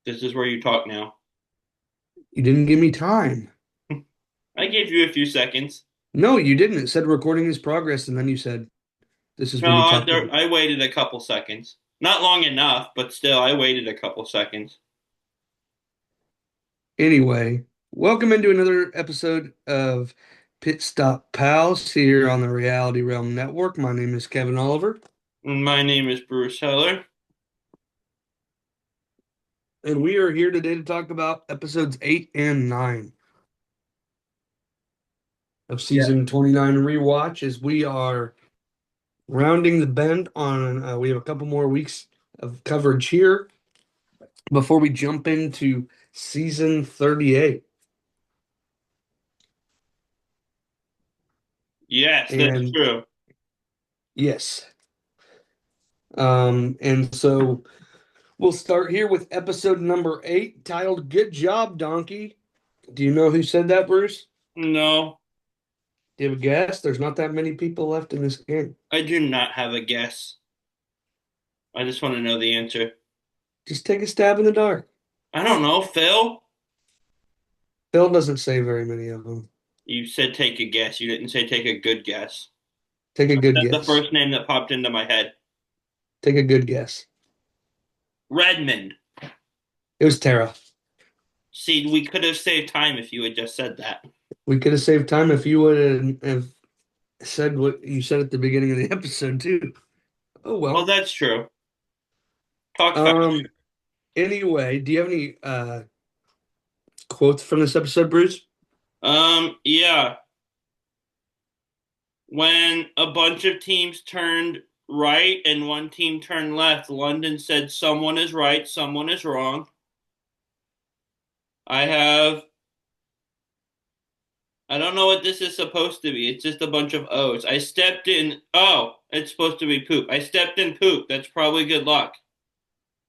This is where you talk now. You didn't give me time. I gave you a few seconds. No, you didn't. It said recording is progress, and then you said this is No, where you talk now. I waited a couple seconds. Not long enough, but still, I waited a couple seconds. Anyway, welcome into another episode of Pitstop Pals here on the Reality Realm Network. My name is Kevin Oliver, My name is Bruce Heller. and we are here today to talk about episodes 8 and 9 of Yeah. season 29 rewatch as we are rounding the bend on we have a couple more weeks of coverage here before we jump into season 38. Yes, that's And true. yes, and so we'll start here with episode number 8, titled "Good Job, Donkey." Do you know who said that, Bruce? No, Do you have a guess? There's not that many people left in this game. I do not have a guess. I just want to know the answer. Just take a stab in the dark. I don't know, Phil. Phil doesn't say very many of them. You said take a guess. You didn't say take a good guess. Take a good That's the guess. first name that popped into my head. Take a good guess. Redmond. It was Tara. See, we could have saved time if you had just said that. We could have saved time if you would have said what you said at the beginning of the episode too. Oh Well, well. that's true. Talk fast. Um. Anyway, do you have any quotes from this episode, Bruce? Yeah. When a bunch of teams turned right and one team turned left, London said someone is right, someone is wrong. I have, I don't know what this is supposed to be. It's just a bunch of O's. I stepped in, oh, it's supposed to be poop. I stepped in poop. That's probably good luck.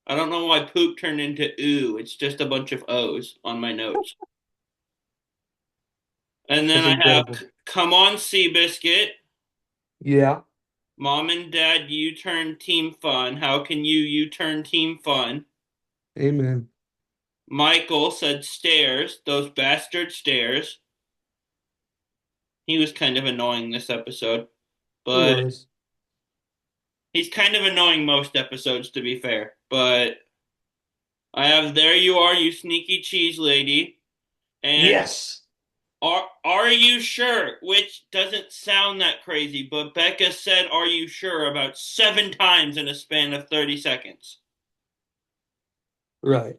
I don't know why poop turned into ooh. It's just a bunch of O's on my notes. And then That's I have, incredible. come on, Seabiscuit. Yeah. Mom and Dad, you turn team fun. How can you turn team fun? Amen. Michael said stairs, those bastard stairs. He was kind of annoying this episode, He but was. he's kind of annoying most episodes, to be fair. But I have there you are, you sneaky cheese lady. And Yes. are you sure? Which doesn't sound that crazy, but Becca said, "Are you sure?" about 7 times in a span of 30 seconds. Right.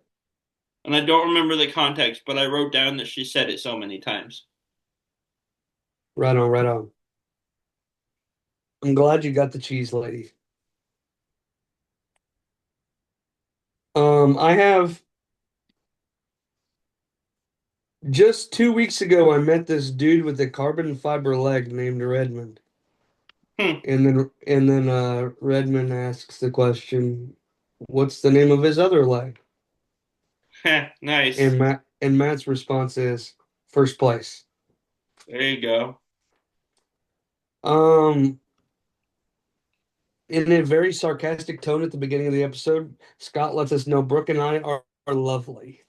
And I don't remember the context, but I wrote down that she said it so many times. Right on, right on. I'm glad you got the cheese lady. I have just 2 weeks ago I met this dude with a carbon fiber leg named Redmond. Hmm. And then Redmond asks the question, what's the name of his other leg? Nice. And Matt's response is first place. There you go. Um, in a very sarcastic tone at the beginning of the episode, Scott lets us know Brooke and I are lovely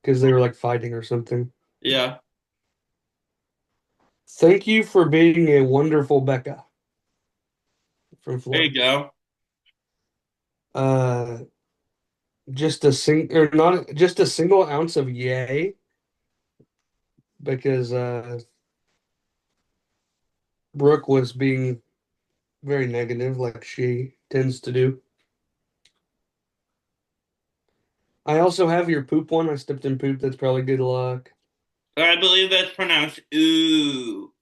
because they were like fighting or something. Yeah. Thank you for being a wonderful Becca from There you Florence. go. Uh, just a sing or not just a single ounce of yay because Brooke was being very negative like she tends to do. I also have your poop one. I stepped in poop. That's probably good luck. I believe that's pronounced ooh.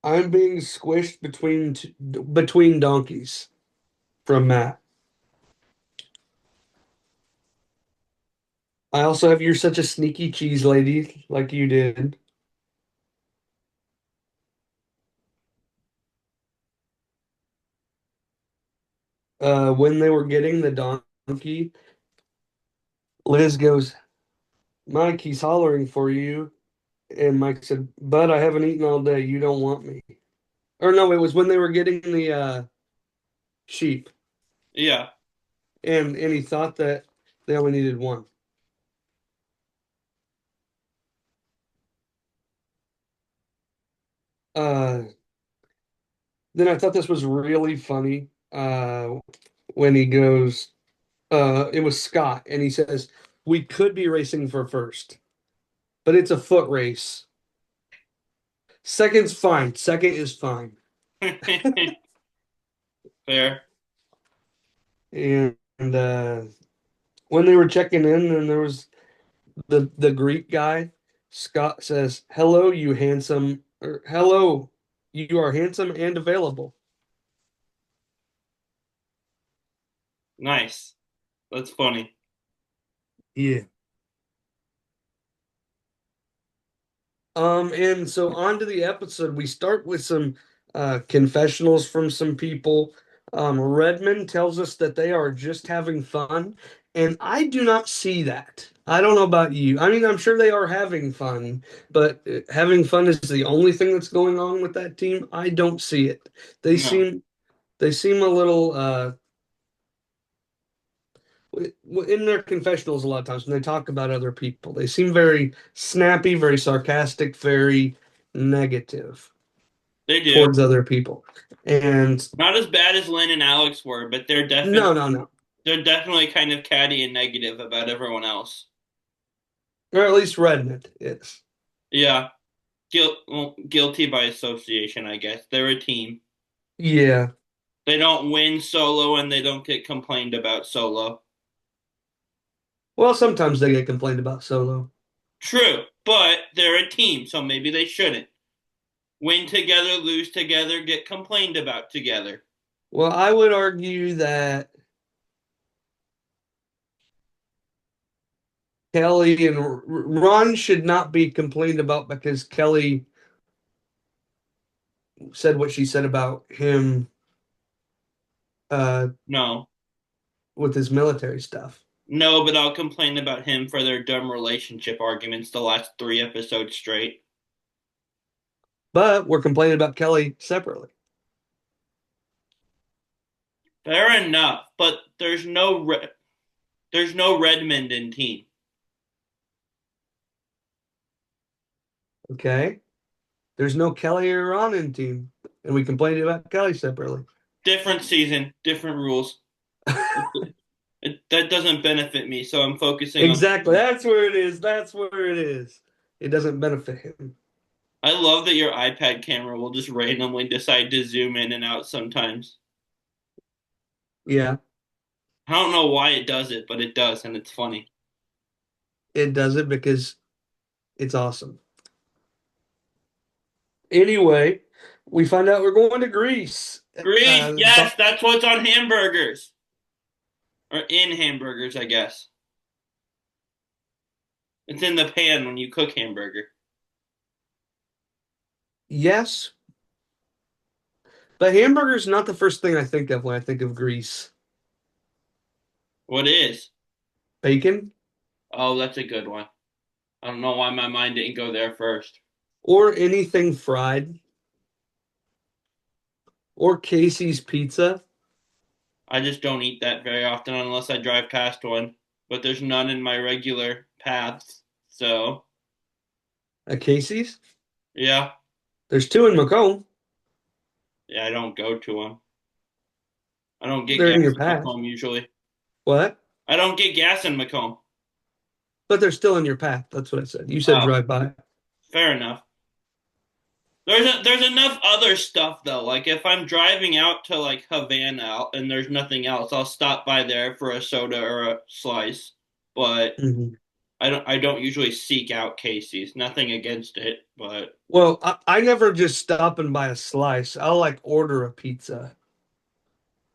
I'm being squished between donkeys from Matt. I also have you're such a sneaky cheese lady like you did. When they were getting the donkey, Liz goes, Mike, he's hollering for you. And Mike said, Bud, I haven't eaten all day. You don't want me. Or no, it was when they were getting the sheep. Yeah. and he thought that they only needed one. Uh, then I thought this was really funny. When he goes, it was Scott, and he says, "We could be racing for first, but it's a foot race. Second's fine. Second is fine." Fair. And when they were checking in, and there was the Greek guy, Scott says, "Hello, you handsome," or "Hello, you are handsome and available." Nice. That's funny. Yeah. And so on to the episode. We start with some confessionals from some people. Redmond tells us that they are just having fun, and I do not see that. I don't know about you. I mean, I'm sure they are having fun, but having fun is the only thing that's going on with that team. I don't see it. They No, seem they seem a little in their confessionals a lot of times when they talk about other people. They seem very snappy, very sarcastic, very negative they do. towards other people. And Not as bad as Lynn and Alex were, but no, no, no. they're definitely kind of catty and negative about everyone else. Or at least Redmond is. Yeah, guilty by association, I guess. They're a team. Yeah. They don't win solo and they don't get complained about solo. Well, sometimes they get complained about solo. True, but they're a team, so maybe they shouldn't. Win together, lose together, get complained about together. Well, I would argue that Kelly and Ron should not be complained about because Kelly said what she said about him uh, No. with his military stuff. No, but I'll complain about him for their dumb relationship arguments the last 3 episodes straight. But we're complaining about Kelly separately. Fair enough, but there's no Redmond in team. Okay. There's no Kelly or Ron in team. And we complained about Kelly separately. Different season, different rules. That doesn't benefit me, so I'm focusing on. Exactly. That's where it is. That's where it is. It doesn't benefit him. I love that your iPad camera will just randomly decide to zoom in and out sometimes. Yeah, I don't know why it does it, but it does, and it's funny. it does it because it's awesome. Anyway, we find out we're going to Greece. Grease, So, yes, that's what's on hamburgers. Or in hamburgers, I guess. It's in the pan when you cook hamburger. yes, but hamburger's not the first thing I think of when I think of Greece. What is? Bacon Oh, that's a good one. I don't know why my mind didn't go there first. or anything fried or Casey's pizza. I just don't eat that very often unless I drive past one. But there's none in my regular paths. So, A Casey's? yeah. There's two in Macomb. Yeah, I don't go to them. I don't get They're in gas your in path. Macomb usually. What? I don't get gas in Macomb. But they're still in your path. That's what I said. You said Oh, drive by. fair enough. There's enough other stuff though. Like if I'm driving out to like Havana and there's nothing else, I'll stop by there for a soda or a slice. But Mhm. I don't usually seek out Casey's. Nothing against it, but Well, I never just stop and buy a slice. I'll like order a pizza.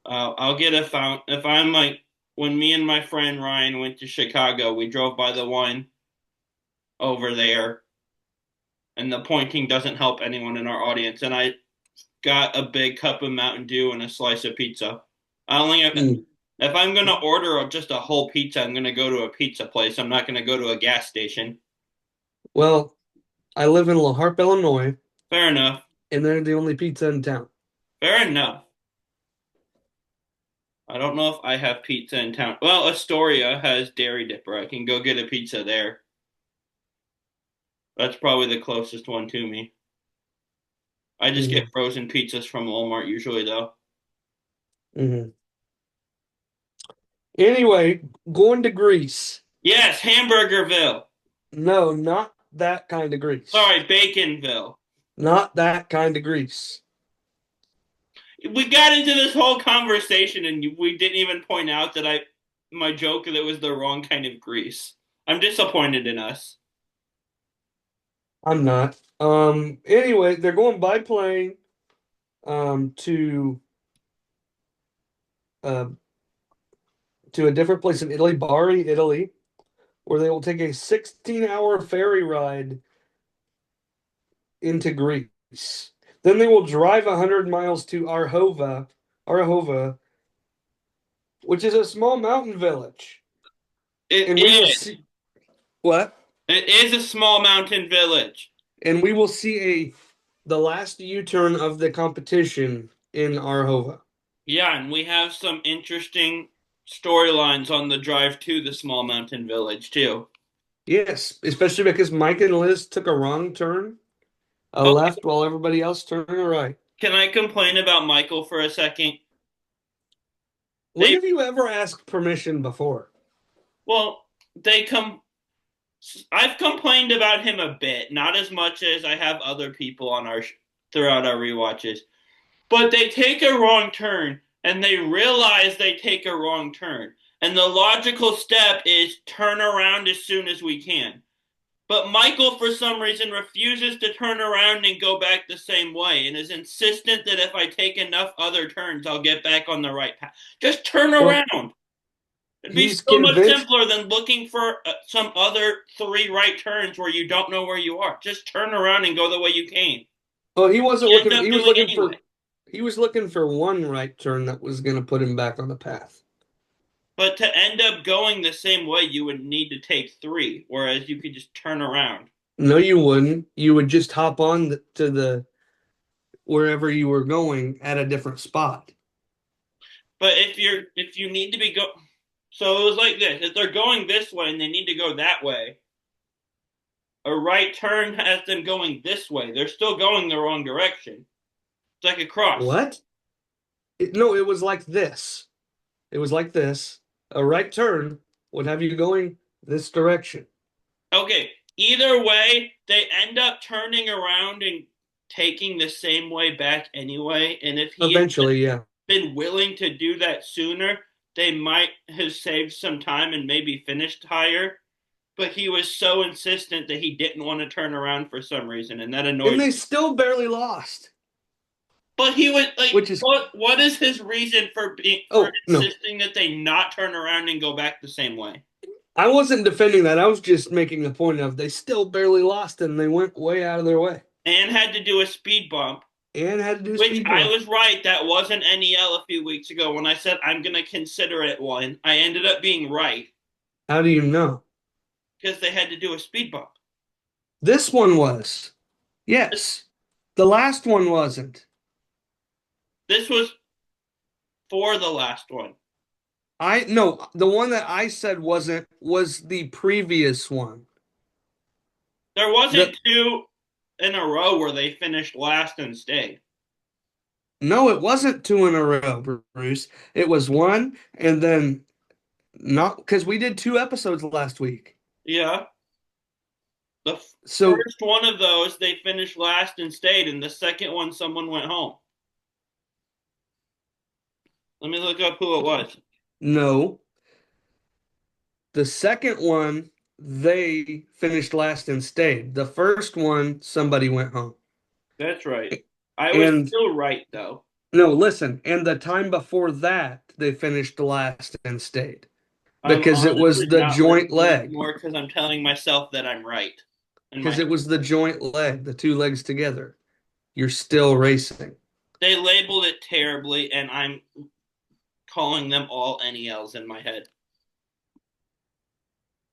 I'll get a fountain if I'm like when me and my friend Ryan went to Chicago, we drove by the one over there, and the pointing doesn't help anyone in our audience. And I got a big cup of Mountain Dew and a slice of pizza. I only have, Mm. if I'm gonna order just a whole pizza, I'm gonna go to a pizza place. I'm not gonna go to a gas station. Well, I live in La Harpe, Illinois, Fair enough. and they're the only pizza in town. Fair enough. I don't know if I have pizza in town. Well, Astoria has Dairy Dipper. I can go get a pizza there. That's probably the closest one to me. I just get Hmm. frozen pizzas from Walmart usually, though. Hmm. Anyway, going to Greece. Yes, Hamburgerville. No, not that kind of Greece. Sorry, Baconville. Not that kind of Greece. We got into this whole conversation and we didn't even point out that my joke that it was the wrong kind of grease. I'm disappointed in us. I'm not. Anyway, they're going by plane uh to a different place in Italy, Bari, Italy, where they will take a 16-hour ferry ride into Greece. Then they will drive 100 miles to Arhova, which is a small mountain village. It And we will is. see what? It is a small mountain village. And we will see the last U-turn of the competition in Arhova. Yeah, and we have some interesting storylines on the drive to the small mountain village too. Yes, especially because Mike and Liz took a wrong turn, a Okay, left while everybody else turned a right. can I complain about Michael for a second? When They have you ever asked permission before? well, they come I've complained about him a bit, not as much as I have other people on throughout our rewatches. But they take a wrong turn and they realize they take a wrong turn. And the logical step is turn around as soon as we can. But Michael, for some reason, refuses to turn around and go back the same way and is insistent that if I take enough other turns, I'll get back on the right path. Just turn Well, around. It'd be he's so much convinced. simpler than looking for some other three right turns where you don't know where you are. Just turn around and go the way you came. Well, he wasn't You end looking. up He was doing looking anyway. for. He was looking for one right turn that was going to put him back on the path. But to end up going the same way, you would need to take three, whereas you could just turn around. No, you wouldn't. You would just hop on to the wherever you were going at a different spot. But if you need to be go, so it was like this: if they're going this way and they need to go that way, a right turn has them going this way. They're still going the wrong direction. It's like a cross. What? No, it was like this. It was like this. A right turn would have you going this direction. Okay, either way, they end up turning around and taking the same way back anyway. And if he had Eventually, yeah. been willing to do that sooner, they might have saved some time and maybe finished higher. But he was so insistent that he didn't want to turn around for some reason, and that And annoyed they me. still barely lost, But he was like, which is, what is his reason for being for oh, no. insisting that they not turn around and go back the same way? I wasn't defending that. I was just making the point of they still barely lost and they went way out of their way And had to do a speed bump, and had to do a which speed I bump. was right. That wasn't NEL a few weeks ago when I said I'm going to consider it one. I ended up being right How do you know? because they had to do a speed bump. This one was. Yes. The last one wasn't. This was for the last one. I no, the one that I said wasn't was the previous one. There The wasn't two in a row where they finished last and stayed. No, it wasn't two in a row, Bruce. It was one and then not because we did two episodes last week. Yeah. The So first one of those, they finished last and stayed, and the second one, someone went home. Let me look up who it was. no, the second one they finished last and stayed. The first one somebody went home. That's right. I was And still right, though. no, listen, and the time before that they finished last and stayed I'm because it was honestly the not joint listening leg. anymore because I'm telling myself that I'm right in my Because head. it was the joint leg, the two legs together. You're still racing. They labeled it terribly, and I'm calling them all NELs in my head.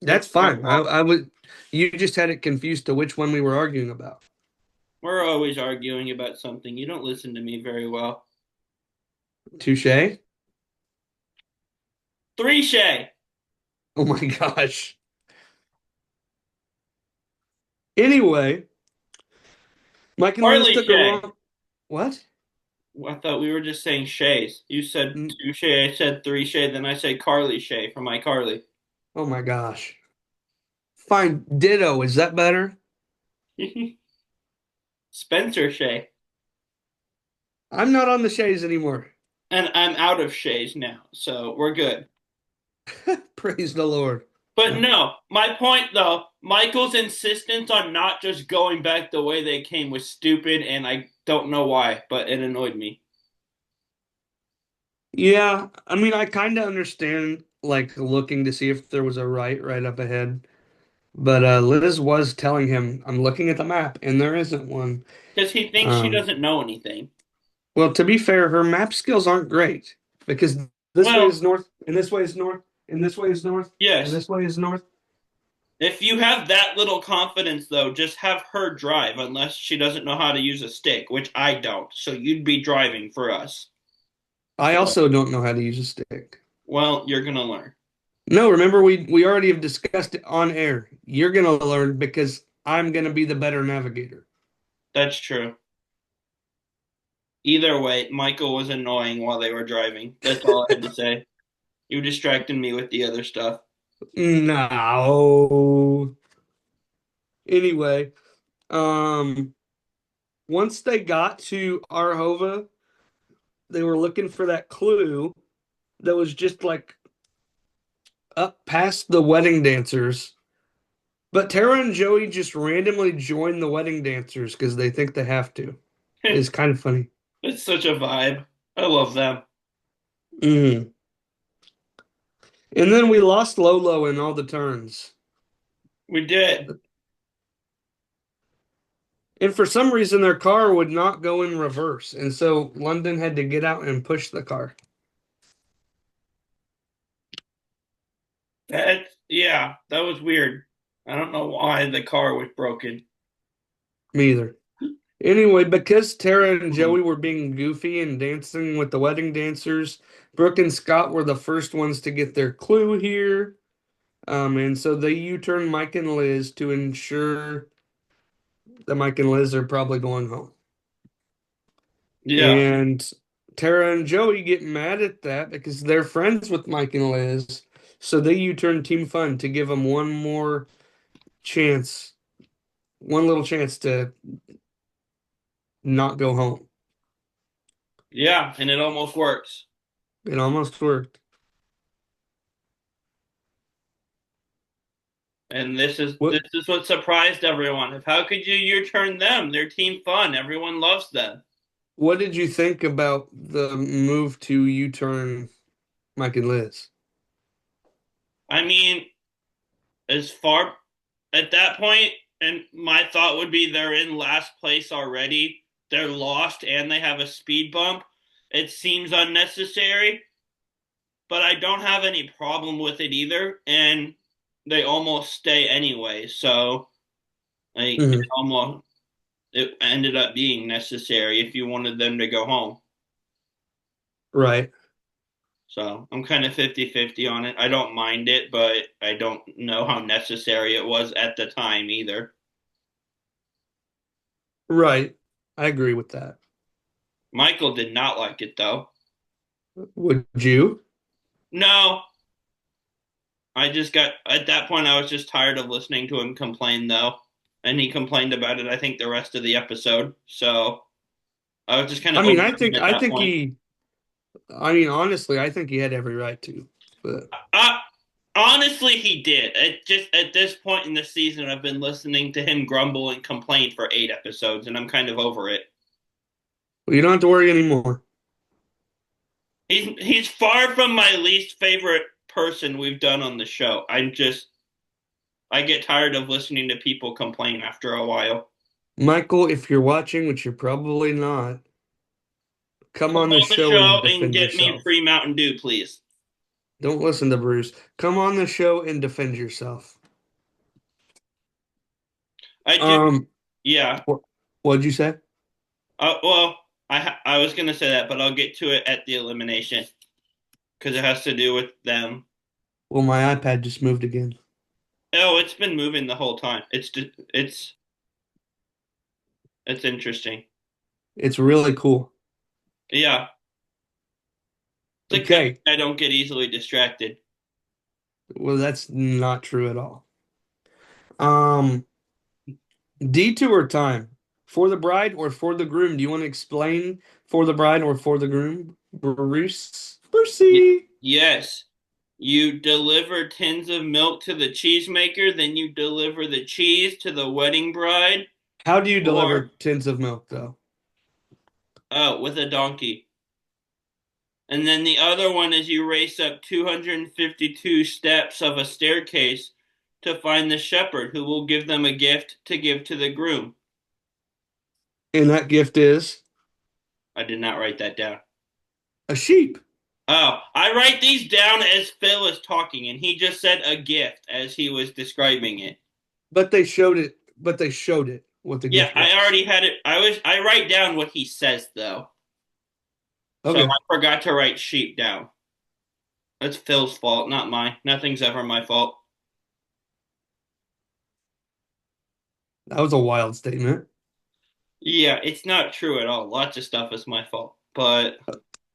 That's They're fine. all, I would. You just had it confused to which one we were arguing about. we're always arguing about something. You don't listen to me very well. Touche. Three Shay. Oh my gosh. Anyway, Mike and Liz Carly took a Shay. wrong. What? I thought we were just saying Shays. You said N- two Shay, I said three Shay, then I said Carly Shay for my Carly. Oh my gosh. Fine. Ditto. Is that better? Spencer Shay. I'm not on the Shays anymore. And I'm out of Shays now, so we're good. Praise the Lord. But no, my point though, Michael's insistence on not just going back the way they came was stupid, and I don't know why, but it annoyed me. Yeah, I mean, I kind of understand like looking to see if there was a right up ahead. But Liz was telling him, I'm looking at the map and there isn't one. Because he thinks she Um, doesn't know anything. well, to be fair, her map skills aren't great because this way Well, is north and this way is north and this way is north and yes. this way is north. If you have that little confidence, though, just have her drive, unless she doesn't know how to use a stick, which I don't. So you'd be driving for us. I So, also don't know how to use a stick. well, you're gonna learn. No, remember we already have discussed it on air. You're gonna learn because I'm gonna be the better navigator. That's true. Either way, Michael was annoying while they were driving. That's all I had to say. You distracted me with the other stuff. No. Anyway, um, once they got to Arhova, they were looking for that clue that was just like up past the wedding dancers. But Tara and Joey just randomly join the wedding dancers because they think they have to. It's kind of funny. It's such a vibe. I love them. Mm. And then we lost Lolo in all the turns. We did. And for some reason, their car would not go in reverse. And so London had to get out and push the car. Yeah, that was weird. I don't know why the car was broken. Me either. Anyway, because Tara and Joey were being goofy and dancing with the wedding dancers, Brooke and Scott were the first ones to get their clue here. And so they U-turn Mike and Liz to ensure that Mike and Liz are probably going home. Yeah, And Tara and Joey get mad at that because they're friends with Mike and Liz. So they U-turn Team Fun to give them one more chance, one little chance to not go home. yeah, and it almost works. It almost worked. And this What is what surprised everyone. If how could you U-turn them? They're team fun. Everyone loves them. what did you think about the move to U-turn Mike and Liz? I mean, as far at that point, and my thought would be they're in last place already. They're lost and they have a speed bump. It seems unnecessary, but I don't have any problem with it either. And they almost stay anyway, so like Mhm. it ended up being necessary if you wanted them to go home. Right, So I'm kind of 50-50 on it. I don't mind it, but I don't know how necessary it was at the time either. right. I agree with that. Michael did not like it though. Would you? No, I just got at that point I was just tired of listening to him complain though. And he complained about it I think the rest of the episode. So I was just kind I of mean, over I him think at I that think point. he. I mean, honestly, I think he had every right to. But I, honestly, he did. It just at this point in the season, I've been listening to him grumble and complain for 8 episodes, and I'm kind of over it. well, you don't have to worry anymore. He's far from my least favorite person we've done on the show. I get tired of listening to people complain after a while. Michael, if you're watching, which you're probably not, come Come on the on the show and show and defend get me yourself. free Mountain Dew, please. Don't listen to Bruce. Come on the show and defend yourself. I do. Um, Yeah. what, what'd you say? Well, I was gonna say that, but I'll get to it at the elimination because it has to do with them. Well, my iPad just moved again. Oh, it's been moving the whole time. It's interesting. It's really cool. Yeah, it's a good thing Okay. I don't get easily distracted. Well, that's not true at all. Um, detour time. For the bride or for the groom? Do you want to explain for the bride or for the groom? Bruce? Y Brucey. yes, you deliver tins of milk to the cheesemaker, then you deliver the cheese to the wedding bride, How do you or deliver tins of milk, though? with a donkey. And then the other one is you race up 252 steps of a staircase to find the shepherd who will give them a gift to give to the groom. And that gift is I did not write that down. a sheep. Oh, I write these down as Phil is talking, and he just said a gift as he was describing it. But they showed it what the Yeah, gift I was. already had it. I write down what he says though. So Okay. I forgot to write sheep down. That's Phil's fault, not mine. Nothing's ever my fault. That was a wild statement. Yeah, it's not true at all. Lots of stuff is my fault. But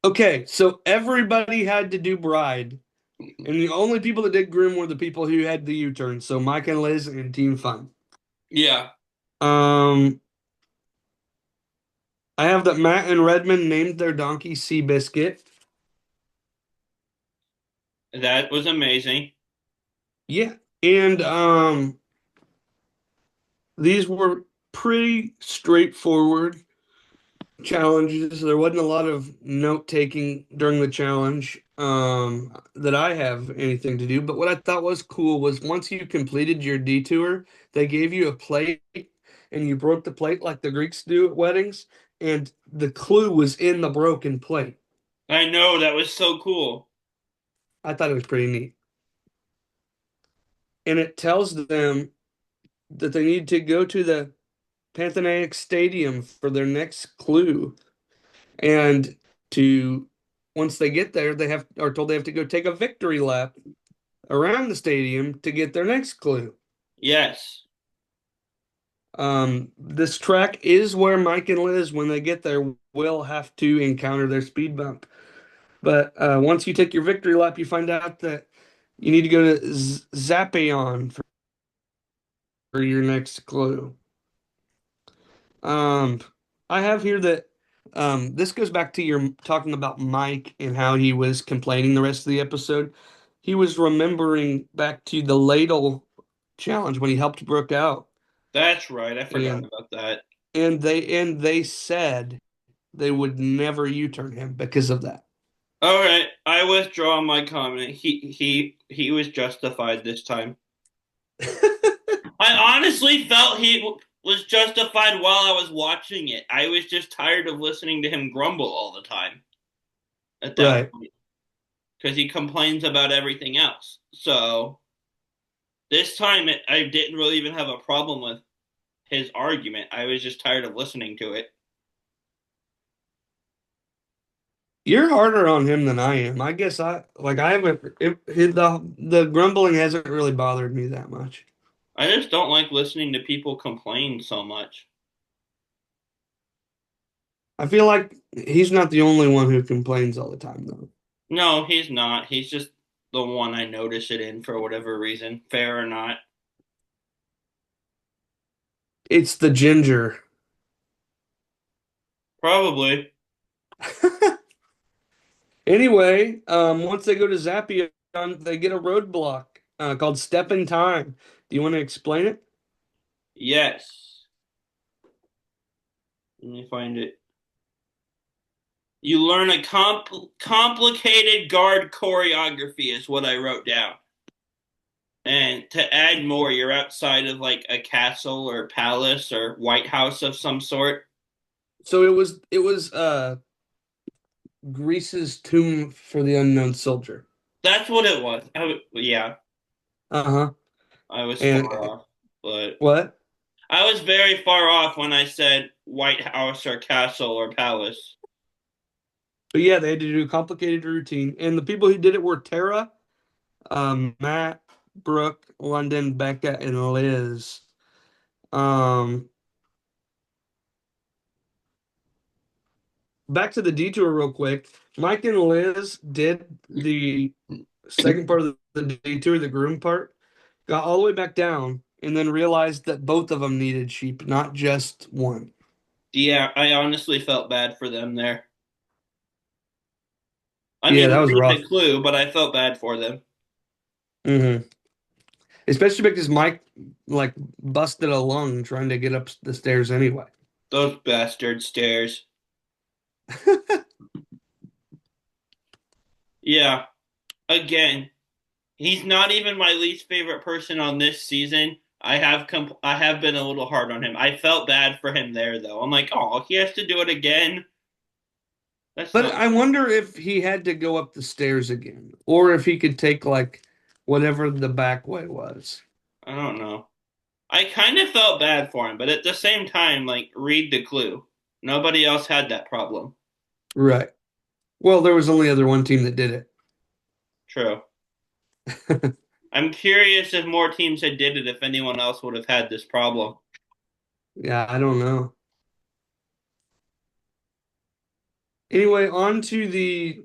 Okay, so everybody had to do bride, and the only people that did groom were the people who had the U-turn. So Mike and Liz and Team Fun. yeah, Um, I have that Matt and Redmond named their donkey Seabiscuit. that was amazing. Yeah, and these were pretty straightforward challenges. There wasn't a lot of note taking during the challenge that I have anything to do. But what I thought was cool was once you completed your detour, they gave you a plate and you broke the plate like the Greeks do at weddings, and the clue was in the broken plate. I know that was so cool. I thought it was pretty neat. And it tells them that they need to go to the Pantheonic Stadium for their next clue. And to once they get there, they have are told they have to go take a victory lap around the stadium to get their next clue. Yes. This track is where Mike and Liz, when they get there, will have to encounter their speed bump. But once you take your victory lap, you find out that you need to go to Zapion for your next clue. Um, I have here that this goes back to your talking about Mike and how he was complaining the rest of the episode. He was remembering back to the ladle challenge when he helped Brooke out, That's right. I forgot and about that. they said they would never U-turn him because of that. All right, I withdraw my comment. He was justified this time. I honestly felt was justified while I was watching it. I was just tired of listening to him grumble all the time at that Right. point because he complains about everything else. So this time I didn't really even have a problem with his argument. I was just tired of listening to it. You're harder on him than I am. I guess I haven't the grumbling hasn't really bothered me that much. I just don't like listening to people complain so much. I feel like he's not the only one who complains all the time, though. No, he's not. He's just the one I notice it in for whatever reason, fair or not. It's the ginger. Probably. Anyway, once they go to Zapion, they get a roadblock called Step in Time. Do you want to explain it? Yes. Let me find it. You learn a complicated guard choreography is what I wrote down. And to add more, you're outside of like a castle or palace or White House of some sort. So it was Greece's tomb for the unknown soldier. That's what it was. Yeah, Uh-huh. I was far And off, but what? I was very far off when I said White House or castle or palace. But yeah, they had to do a complicated routine, and the people who did it were Tara, Matt, Brooke, London, Becca, and Liz. Um, Back to the detour real quick. Mike and Liz did the second part of the detour, the groom part, got all the way back down, and then realized that both of them needed sheep, not just one. Yeah, I honestly felt bad for them there. I Yeah, mean, that I was read rough. the clue, but I felt bad for them. Hmm. Especially because Mike like busted a lung trying to get up the stairs anyway. Those bastard stairs. Yeah, again, he's not even my least favorite person on this season. I have been a little hard on him. I felt bad for him there though. I'm like, oh, he has to do it again. That's But not. I wonder if he had to go up the stairs again, or if he could take like whatever the back way was. I don't know. I kind of felt bad for him, but at the same time, like, read the clue. Nobody else had that problem. Right. Well, there was only other one team that did True. it. I'm curious if more teams had did it, if anyone else would have had this problem. Yeah, I don't know. Anyway, on to the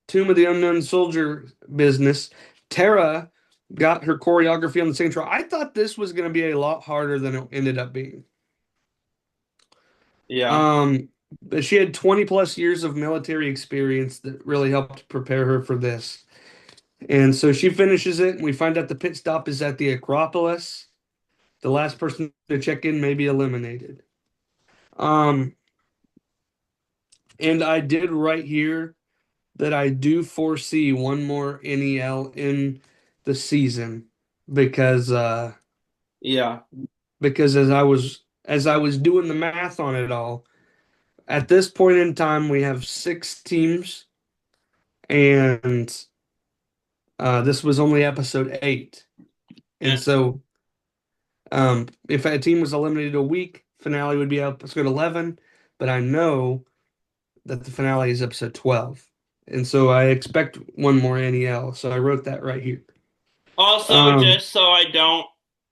Tomb of the Unknown Soldier business. Tara got her choreography on the same try. I thought this was going to be a lot harder than it ended up being. Yeah. Um, but she had 20 plus years of military experience that really helped prepare her for this. And so she finishes it, and we find out the pit stop is at the Acropolis. The last person to check in may be eliminated. Um, and I did write here that I do foresee one more NEL in the season because Yeah. because as I was doing the math on it all, at this point in time we have six teams, and this was only episode 8. And Yeah. so if a team was eliminated a week, finale would be episode 11, but I know that the finale is episode 12. And so I expect one more NEL. So I wrote that right here. Also, Um, just so I don't,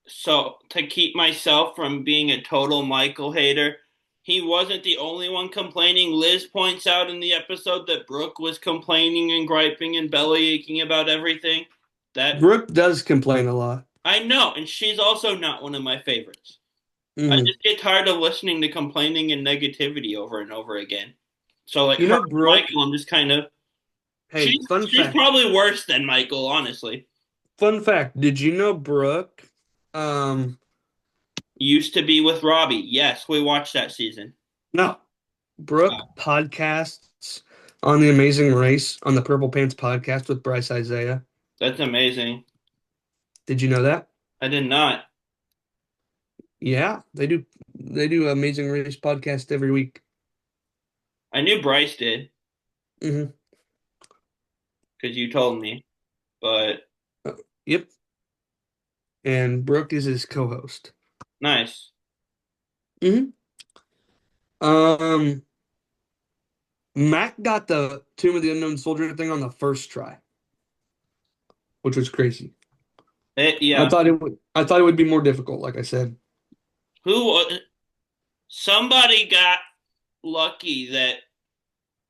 so to keep myself from being a total Michael hater, he wasn't the only one complaining. Liz points out in the episode that Brooke was complaining and griping and belly aching about everything. That Brooke does complain a lot. I know, and she's also not one of my favorites. I Mm. just get tired of listening to complaining and negativity over and over again. So like You her know, and Brooke, Michael, I'm just kind of hey, fun she's fact. probably worse than Michael, honestly. Fun fact. Did you know Brooke, um, Used to be with Robbie. Yes, we watched that season. no, Brooke Oh, podcasts on the Amazing Race on the Purple Pants podcast with Bryce Isaiah. that's amazing. Did you know that? I did not. Yeah, they do Amazing Race podcast every week. I knew Bryce did Hmm. because you told me, but Yep. And Brooke is his co-host. nice. Hmm. Um, Mac got the Tomb of the Unknown Soldier thing on the first try, which was crazy. Yeah. I thought it would be more difficult, like I said. Who? Somebody got lucky that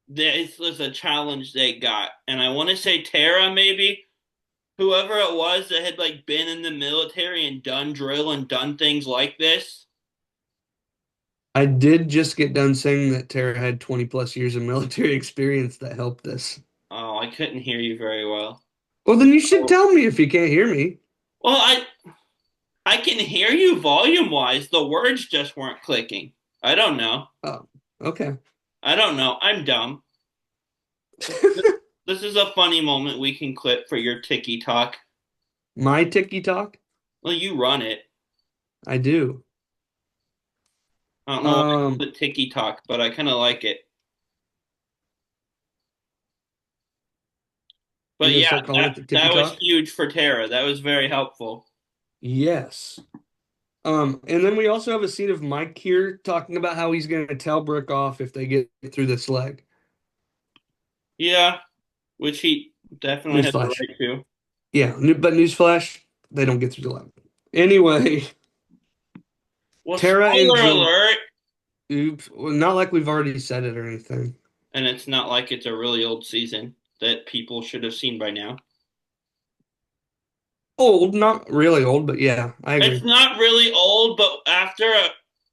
this was a challenge they got, and I want to say Tara maybe. Whoever it was that had like been in the military and done drill and done things like this. I did just get done saying that Tara had 20 plus years of military experience that helped this. Oh, I couldn't hear you very well. Well, then you should Oh. tell me if you can't hear me. Well, I can hear you volume wise. The words just weren't clicking. I don't know. Oh, okay. I don't know. I'm dumb. This is a funny moment we can clip for your Tiki Talk. My ticky talk? Well, you run it. I do. I don't know why I Um, call it Tiki Talk, but I kind of like it. you're But gonna yeah, start calling it the ticky that was talk? huge for Tara. That was very helpful. Yes. And then we also have a scene of Mike here talking about how he's gonna tell Brooke off if they get through this leg. Yeah, which he definitely has the Newsflash. right to. Yeah, but newsflash, they don't get through the lab. Anyway, Well, Tara and spoiler Joe. alert. Oops, well, not like we've already said it or anything. And it's not like it's a really old season that people should have seen by now. Old, not really old, but yeah, I It's agree. not really old, but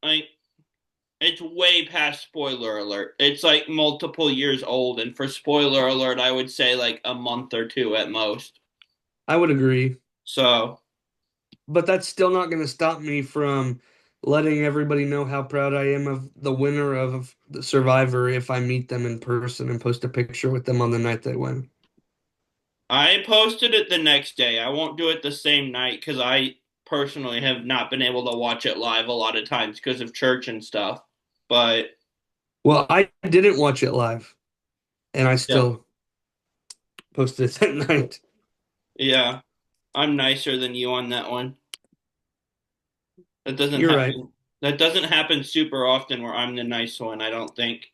like it's way past spoiler alert. It's like multiple years old, and for spoiler alert, I would say like a month or two at most. I would agree. So But that's still not going to stop me from letting everybody know how proud I am of the winner of the Survivor if I meet them in person and post a picture with them on the night they win. I posted it the next day. I won't do it the same night because I personally have not been able to watch it live a lot of times because of church and stuff. But Well, I didn't watch it live, and I yeah, still posted it that night. yeah, I'm nicer than you on that one. That doesn't You're right. happen. That doesn't happen super often where I'm the nice one, I don't think.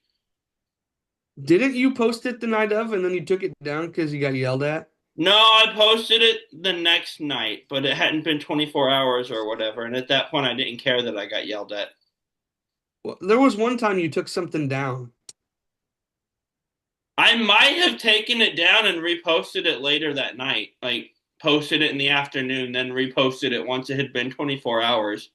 Didn't you post it the night of and then you took it down because you got yelled at? No, I posted it the next night, but it hadn't been 24 hours or whatever. And at that point, I didn't care that I got yelled at. Well, there was one time you took something down. I might have taken it down and reposted it later that night. Like, posted it in the afternoon, then reposted it once it had been 24 hours.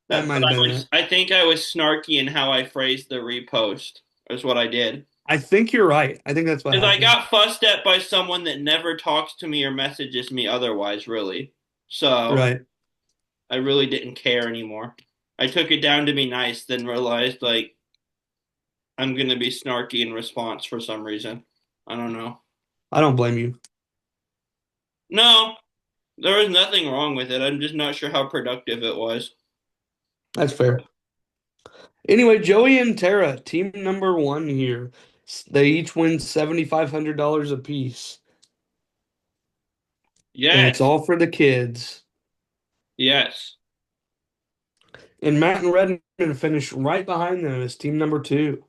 That But might have been it. I think I was snarky in how I phrased the repost, is what I did. I think you're right. I think that's what Because I happened. got fussed at by someone that never talks to me or messages me otherwise, really. So Right. I really didn't care anymore. I took it down to be nice, then realized like I'm gonna be snarky in response for some reason. I don't know. I don't blame you. No, there was nothing wrong with it. I'm just not sure how productive it was. That's fair. Anyway, Joey and Tara, team number one here. They each win $7,500 apiece, and it's Yes, all for the kids. yes. And Matt and Redmond finish right behind them as team number two.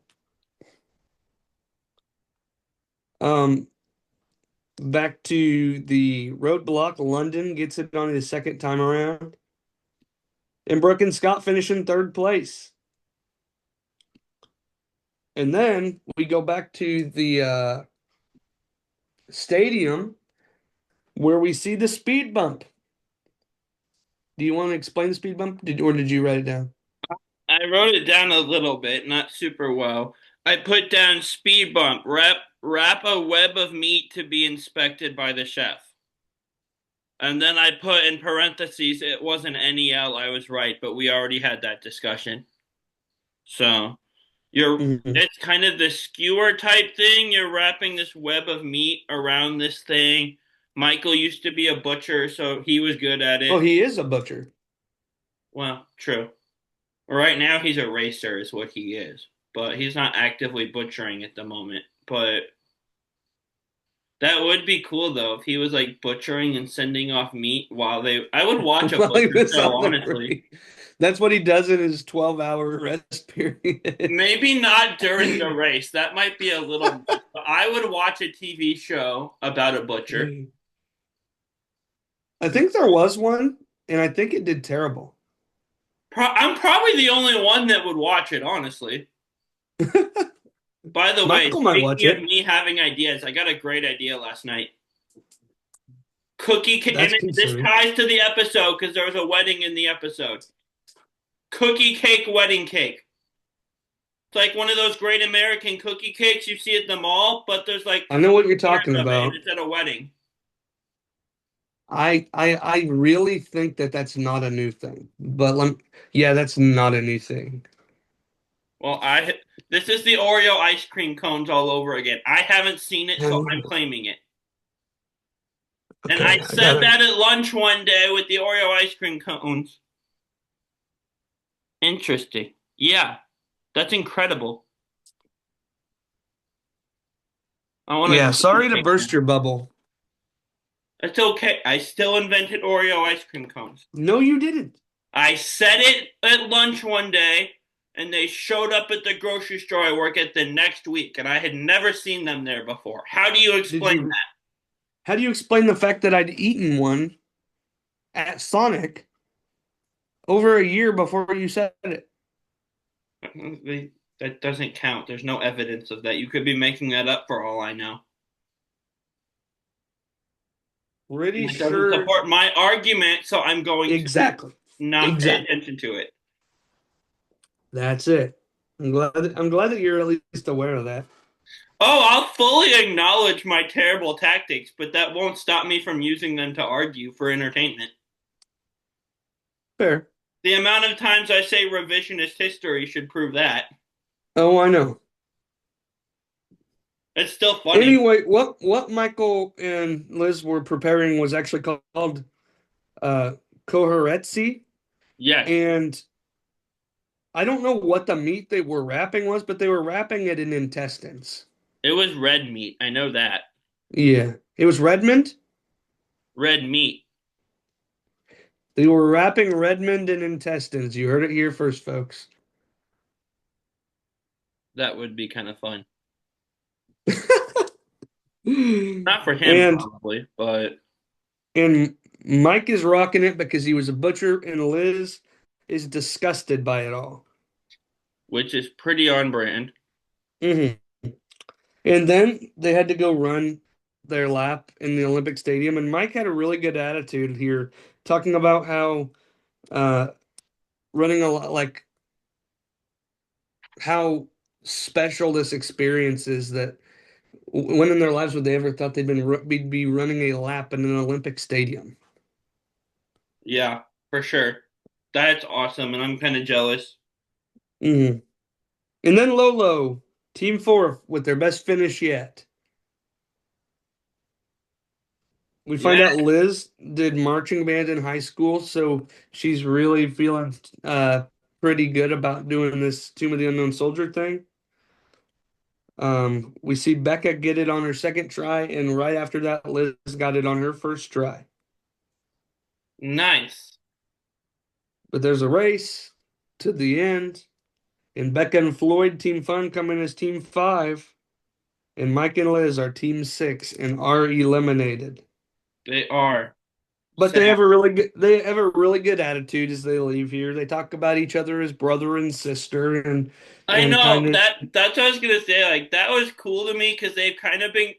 Um, Back to the roadblock. London gets it on his second time around, and Brooke and Scott finish in third place. And then we go back to the stadium where we see the speed bump. Do you want to explain the speed bump? Or did you write it down? I wrote it down a little bit, not super well. I put down speed bump, wrap a web of meat to be inspected by the chef. And then I put in parentheses, it wasn't NEL, I was right, but we already had that discussion. So Mhm. it's kind of the skewer type thing. You're wrapping this web of meat around this thing. Michael used to be a butcher, so he was good at Oh, it. he is a butcher. Well, true. Right now he's a racer is what he is, but he's not actively butchering at the moment. But that would be cool though if he was like butchering and sending off meat while they I would watch a While he butcher was show, on the honestly. break. That's what he does in his 12-hour rest period. Maybe not during the race. That might be a little much. But I would watch a TV show about a butcher. I think there was one, and I think it did terrible. I'm probably the only one that would watch it, honestly. By the way, Michael might watch speaking of it. me having ideas, I got a great idea last night. And That's this concerning. ties to the episode because there was a wedding in the episode. Cookie cake wedding cake. It's like one of those great American cookie cakes you see at the mall, but there's like I know what you're 3 years talking of it, and about. it's at a wedding. I really think that that's not a new thing. But yeah, that's not a new thing. Well, I this is the Oreo ice cream cones all over again. I haven't seen it, so I'm Um, claiming it. And I okay, I said got it. that at lunch one day with the Oreo ice cream cones. Interesting. Yeah, that's incredible. I want Yeah, to sorry to take burst that. your bubble. It's okay. I still invented Oreo ice cream cones. No, you didn't. I said it at lunch one day, and they showed up at the grocery store I work at the next week, and I had never seen them there before. How do you Did explain you that? How do you explain the fact that I'd eaten one at Sonic over a year before you said it? That doesn't count. There's no evidence of that. You could be making that up for all I know. Pretty And it doesn't sure. support my argument, so I'm going to Exactly. not pay Exactly. attention to it. That's it. I'm glad that you're at least aware of that. Oh, I'll fully acknowledge my terrible tactics, but that won't stop me from using them to argue for entertainment. Fair. The amount of times I say revisionist history should prove that. Oh, I know. It's still funny. Anyway, what Michael and Liz were preparing was actually called uh koheretsi, Yes, and I don't know what the meat they were wrapping was, but they were wrapping it in intestines. it was red meat. I know that. Yeah, it was Redmond. Red meat. They were wrapping Redmond in intestines. You heard it here first, folks. That would be kind of fun. Not for him, And probably, but and Mike is rocking it because he was a butcher, and Liz is disgusted by it all. which is pretty on brand. Hmm. And then they had to go run their lap in the Olympic Stadium, and Mike had a really good attitude here, talking about how uh, running a lot, like how special this experience is that when in their lives would they ever thought they'd be running a lap in an Olympic stadium? Yeah, for sure. That's awesome, and I'm kind of jealous. Hmm. And then Lolo, Team Four, with their best finish yet. We Yeah, find out Liz did marching band in high school, so she's really feeling pretty good about doing this Tomb of the Unknown Soldier thing. We see Becca get it on her second try, and right after that, Liz got it on her first try. nice. But there's a race to the end, and Becca and Floyd, Team Fun, come in as Team Five, and Mike and Liz are Team Six and are eliminated. They are But sad. they have a really good attitude as they leave here. They talk about each other as brother and sister I and know kind of that's what I was gonna say. Like that was cool to me because they've kind of been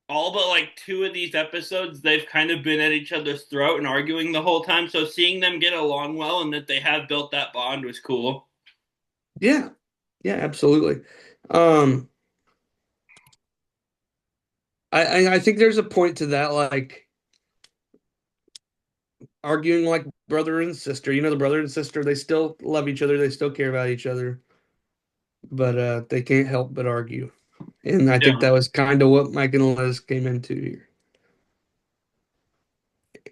all but like two of these episodes, they've kind of been at each other's throat and arguing the whole time. So seeing them get along well and that they have built that bond was cool. yeah. Yeah, absolutely. Um I think there's a point to that, like arguing like brother and sister. You know, the brother and sister, they still love each other, they still care about each other, but they can't help but argue. And I think Yeah. that was kind of what Mike and Liz came into here.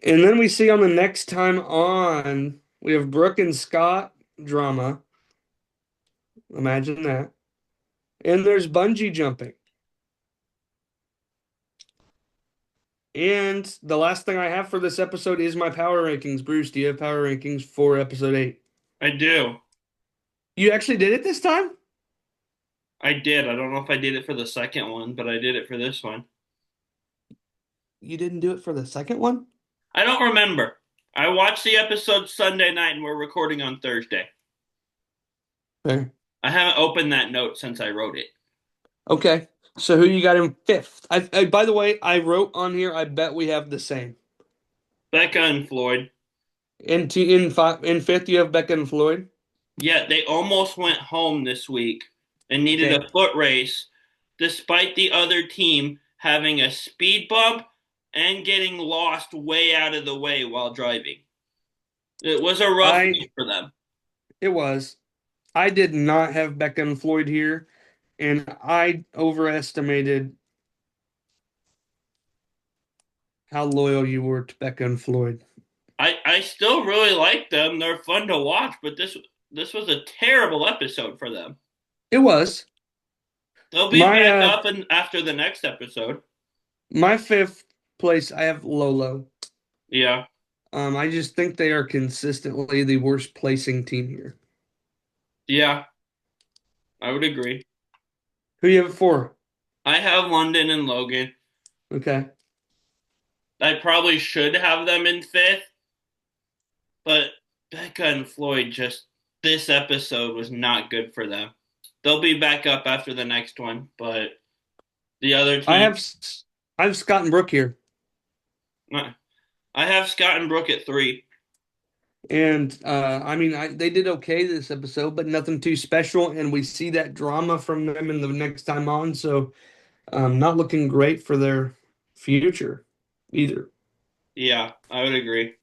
And then we see on the next time on, we have Brooke and Scott drama. Imagine that. And there's bungee jumping. And the last thing I have for this episode is my power rankings. Bruce, do you have power rankings for episode 8? I do. You actually did it this time? I did. I don't know if I did it for the second one, but I did it for this one. You didn't do it for the second one? I don't remember. I watched the episode Sunday night and we're recording on Thursday. Fair. I haven't opened that note since I wrote it. Okay. So who you got in fifth? By the way, I wrote on here, I bet we have the same. Becca and Floyd. In fifth, you have Becca and Floyd. Yeah, they almost went home this week and needed Okay. a foot race, despite the other team having a speed bump and getting lost way out of the way while driving. It was a rough I week for them. It was. I did not have Becca and Floyd here, and I overestimated how loyal you were to Becca and Floyd. I still really like them. They're fun to watch, but this was a terrible episode for them. It was. They'll be My back up and after the next episode. my fifth place, I have Lolo. Yeah. I just think they are consistently the worst placing team here. Yeah, I would agree. Who do you have it for? I have London and Logan. Okay. I probably should have them in fifth, but Becca and Floyd just this episode was not good for them. They'll be back up after the next one, but the other I team, have I have Scott and Brooke here. I have Scott and Brooke at three. And I mean, they did okay this episode, but nothing too special. And we see that drama from them in the next time on. So not looking great for their future either. Yeah, I would agree.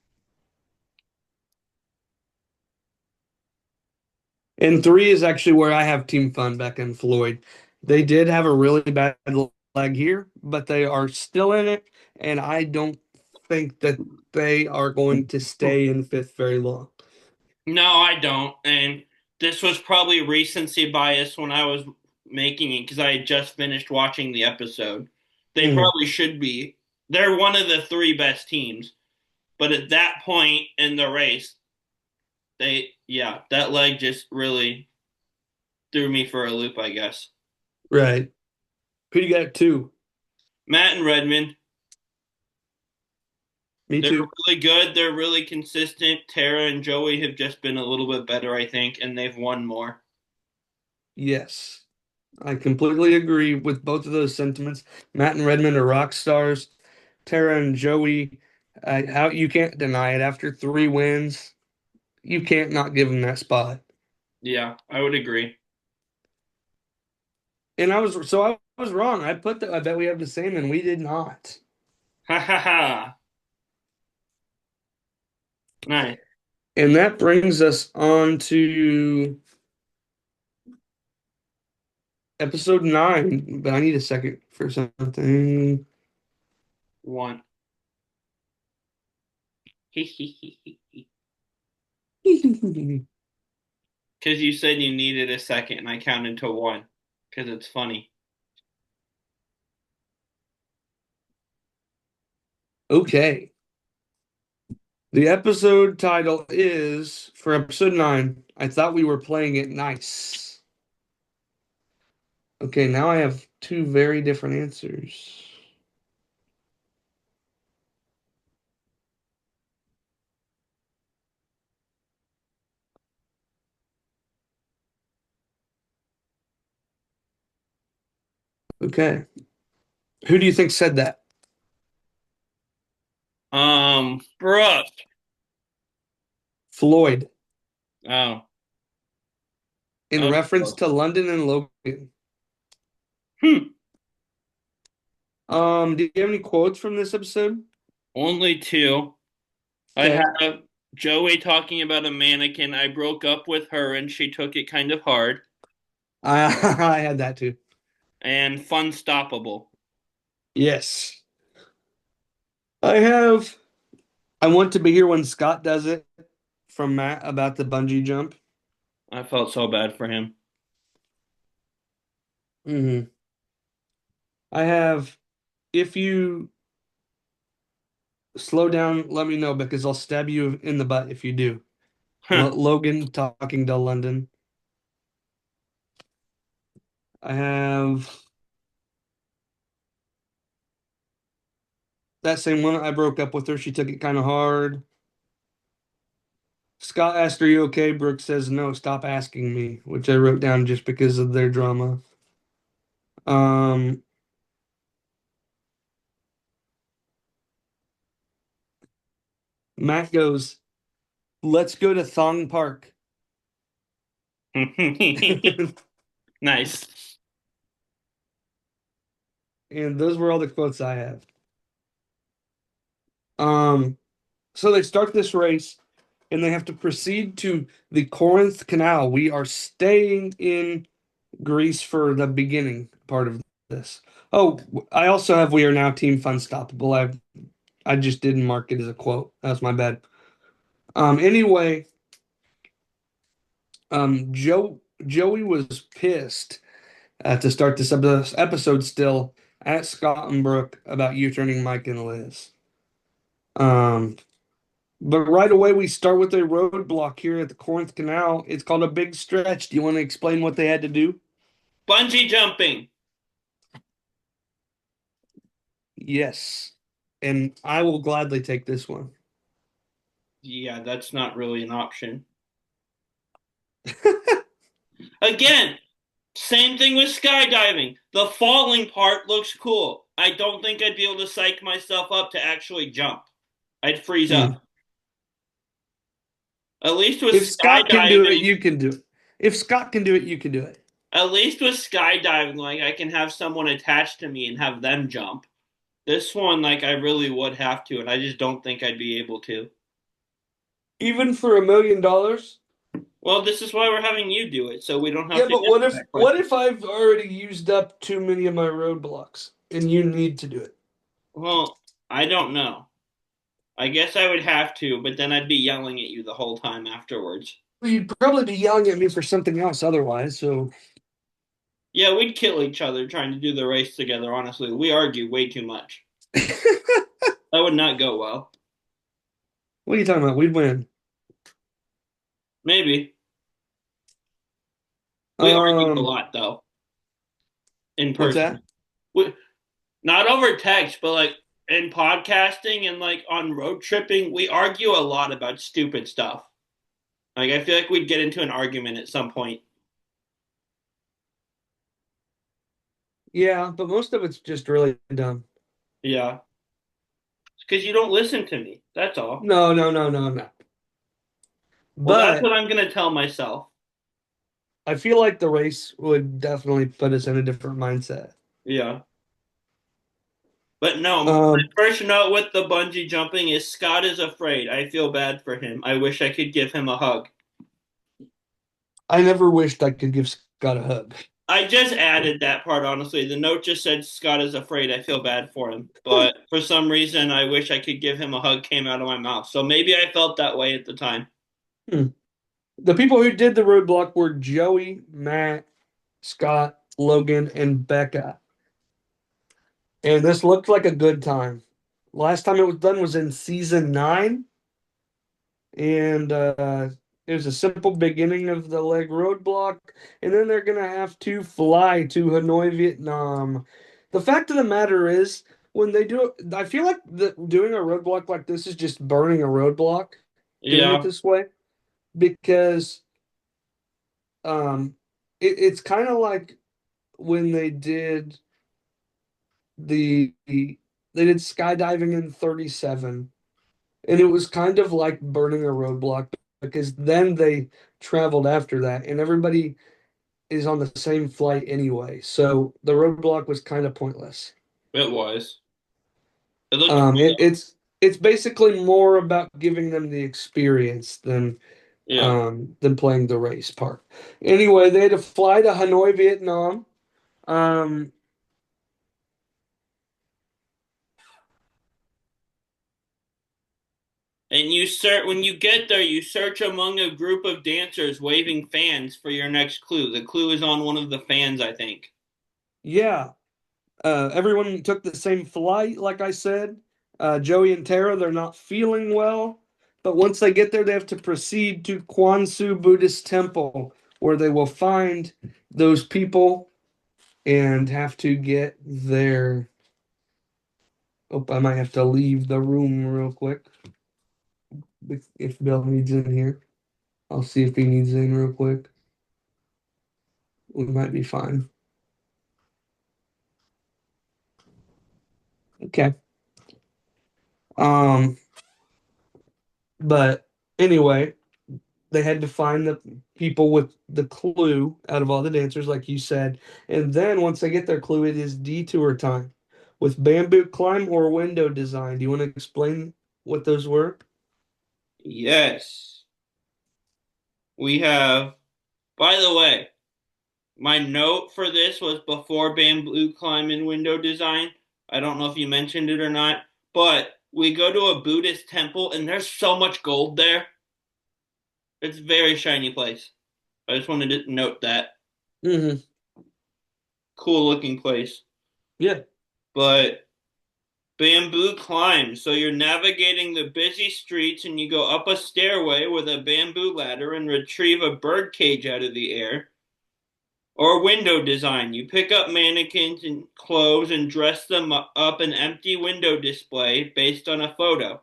And three is actually where I have Team Fun back in Floyd. They did have a really bad leg here, but they are still in it. And I don't think that they are going to stay in fifth very long. No, I don't. And this was probably recency bias when I was making it because I had just finished watching the episode. They Mhm. probably should be. They're one of the three best teams. But at that point in the race, yeah, that leg just really threw me for a loop, I guess. Right. Who do you got at two? Matt and Redmond, Me they're too. really good. They're really consistent. Tara and Joey have just been a little bit better, I think, and they've won more. Yes. I completely agree with both of those sentiments. Matt and Redmond are rock stars. Tara and Joey, how you can't deny it. After three wins, you can't not give them that spot. Yeah, I would agree. And I was wrong. I bet we have the same, and we did not. Ha ha ha. Nice. And that brings us on to episode 9. But I need a second for something. One. Because you said you needed a second, and I counted to one. Because it's funny. Okay. The episode title is for episode 9. I thought we were playing it nice. Okay, now I have two very different answers. Okay. Who do you think said that? Brooke. Floyd, Oh, in that was reference close. to London and Logan. Hmm. Do you have any quotes from this episode? Only two. I Okay. have Joey talking about a mannequin. I broke up with her, and she took it kind of hard. I I had that too. And fun stoppable. Yes. I have I want to be here when Scott does it from Matt about the bungee jump. I felt so bad for him. hmm I have if you slow down, let me know because I'll stab you in the butt if you do. Huh. Logan talking to London. I have that same one. I broke up with her. She took it kind of hard. Scott asked, "Are you okay?" Brooke says, "No, stop asking me," which I wrote down just because of their drama. Um, Matt goes, "Let's go to Thong Park." Nice. And those were all the quotes I have. Um, so they start this race and they have to proceed to the Corinth Canal. We are staying in Greece for the beginning part of this. Oh, I also have "We are now Team Funstoppable." I just didn't mark it as a quote. That's my bad. Anyway, Joey was pissed to start this episode still at Scott and Brooke about you turning Mike and Liz. Um, but right away we start with a roadblock here at the Corinth Canal. It's called a big stretch. Do you want to explain what they had to do? Bungee jumping. Yes. And I will gladly take this one. Yeah, that's not really an option. Again, same thing with skydiving. The falling part looks cool. I don't think I'd be able to psych myself up to actually jump. I'd freeze Hmm. up. At least with If Scott can do it, skydiving, you can do it. If Scott can do it, you can do it. like I can have someone attached to me and have them jump. This one, like I really would have to, and I just don't think I'd be able to. Even for $1 million? Well, this is why we're having you do it, so we don't have Yeah, to but answer that what question. if I've already used up too many of my roadblocks and you need to do it? Well, I don't know. I guess I would have to, but then I'd be yelling at you the whole time afterwards. Well, you'd probably be yelling at me for something else otherwise, so Yeah, we'd kill each other trying to do the race together, honestly. We argue way too much. That would not go well. what are you talking about? We'd win. Maybe. We argue a Um, lot, though, in what's person. that? We, not over text, but like in podcasting and like on road tripping, we argue a lot about stupid stuff. Like, I feel like we'd get into an argument at some point. Yeah, but most of it's just really dumb. Yeah. It's because you don't listen to me. That's all. No, no, no, no, no. Well, that's what But I'm going to tell myself. I feel like the race would definitely put us in a different mindset. Yeah. But no, my Um, first note with the bungee jumping is Scott is afraid. I feel bad for him. I wish I could give him a hug. I never wished I could give Scott a hug. I just added that part, honestly. The note just said Scott is afraid. I feel bad for him. But for some reason, I wish I could give him a hug came out of my mouth. So maybe I felt that way at the time. Hmm. The people who did the roadblock were Joey, Matt, Scott, Logan, and Becca. And this looked like a good time. Last time it was done was in season 9, and it was a simple beginning of the leg roadblock, and then they're gonna have to fly to Hanoi, Vietnam. The fact of the matter is, when they do it, I feel like doing a roadblock like this is just burning a roadblock, doing it Yeah, this way, because it's kind of like when they did skydiving in 37, and it was kind of like burning a roadblock because then they traveled after that and everybody is on the same flight anyway, so the roadblock was kind of pointless. it was. It looked cool though. It's basically more about giving them the experience Yeah. than playing the race part. Anyway, they had to fly to Hanoi, Vietnam. um And you search when you get there, you search among a group of dancers waving fans for your next clue. The clue is on one of the fans, I think. yeah. Everyone took the same flight, like I said. Joey and Tara, they're not feeling well, but once they get there, they have to proceed to Kwansu Buddhist Temple, where they will find those people and have to get their. Oh, I might have to leave the room real quick if Bill needs in here. I'll see if he needs in real quick. We might be fine. Okay. Um, but anyway, they had to find the people with the clue out of all the dancers, like you said. And then once they get their clue, it is detour time with bamboo climb or window design. Do you want to explain what those were? Yes. We have, by the way, my note for this was before bamboo climb and window design. I don't know if you mentioned it or not, but we go to a Buddhist temple and there's so much gold there. It's a very shiny place. I just wanted to note that. Hmm. Cool looking place. Yeah. But bamboo climb. So you're navigating the busy streets and you go up a stairway with a bamboo ladder and retrieve a bird cage out of the air. Or window design. You pick up mannequins and clothes and dress them up an empty window display based on a photo.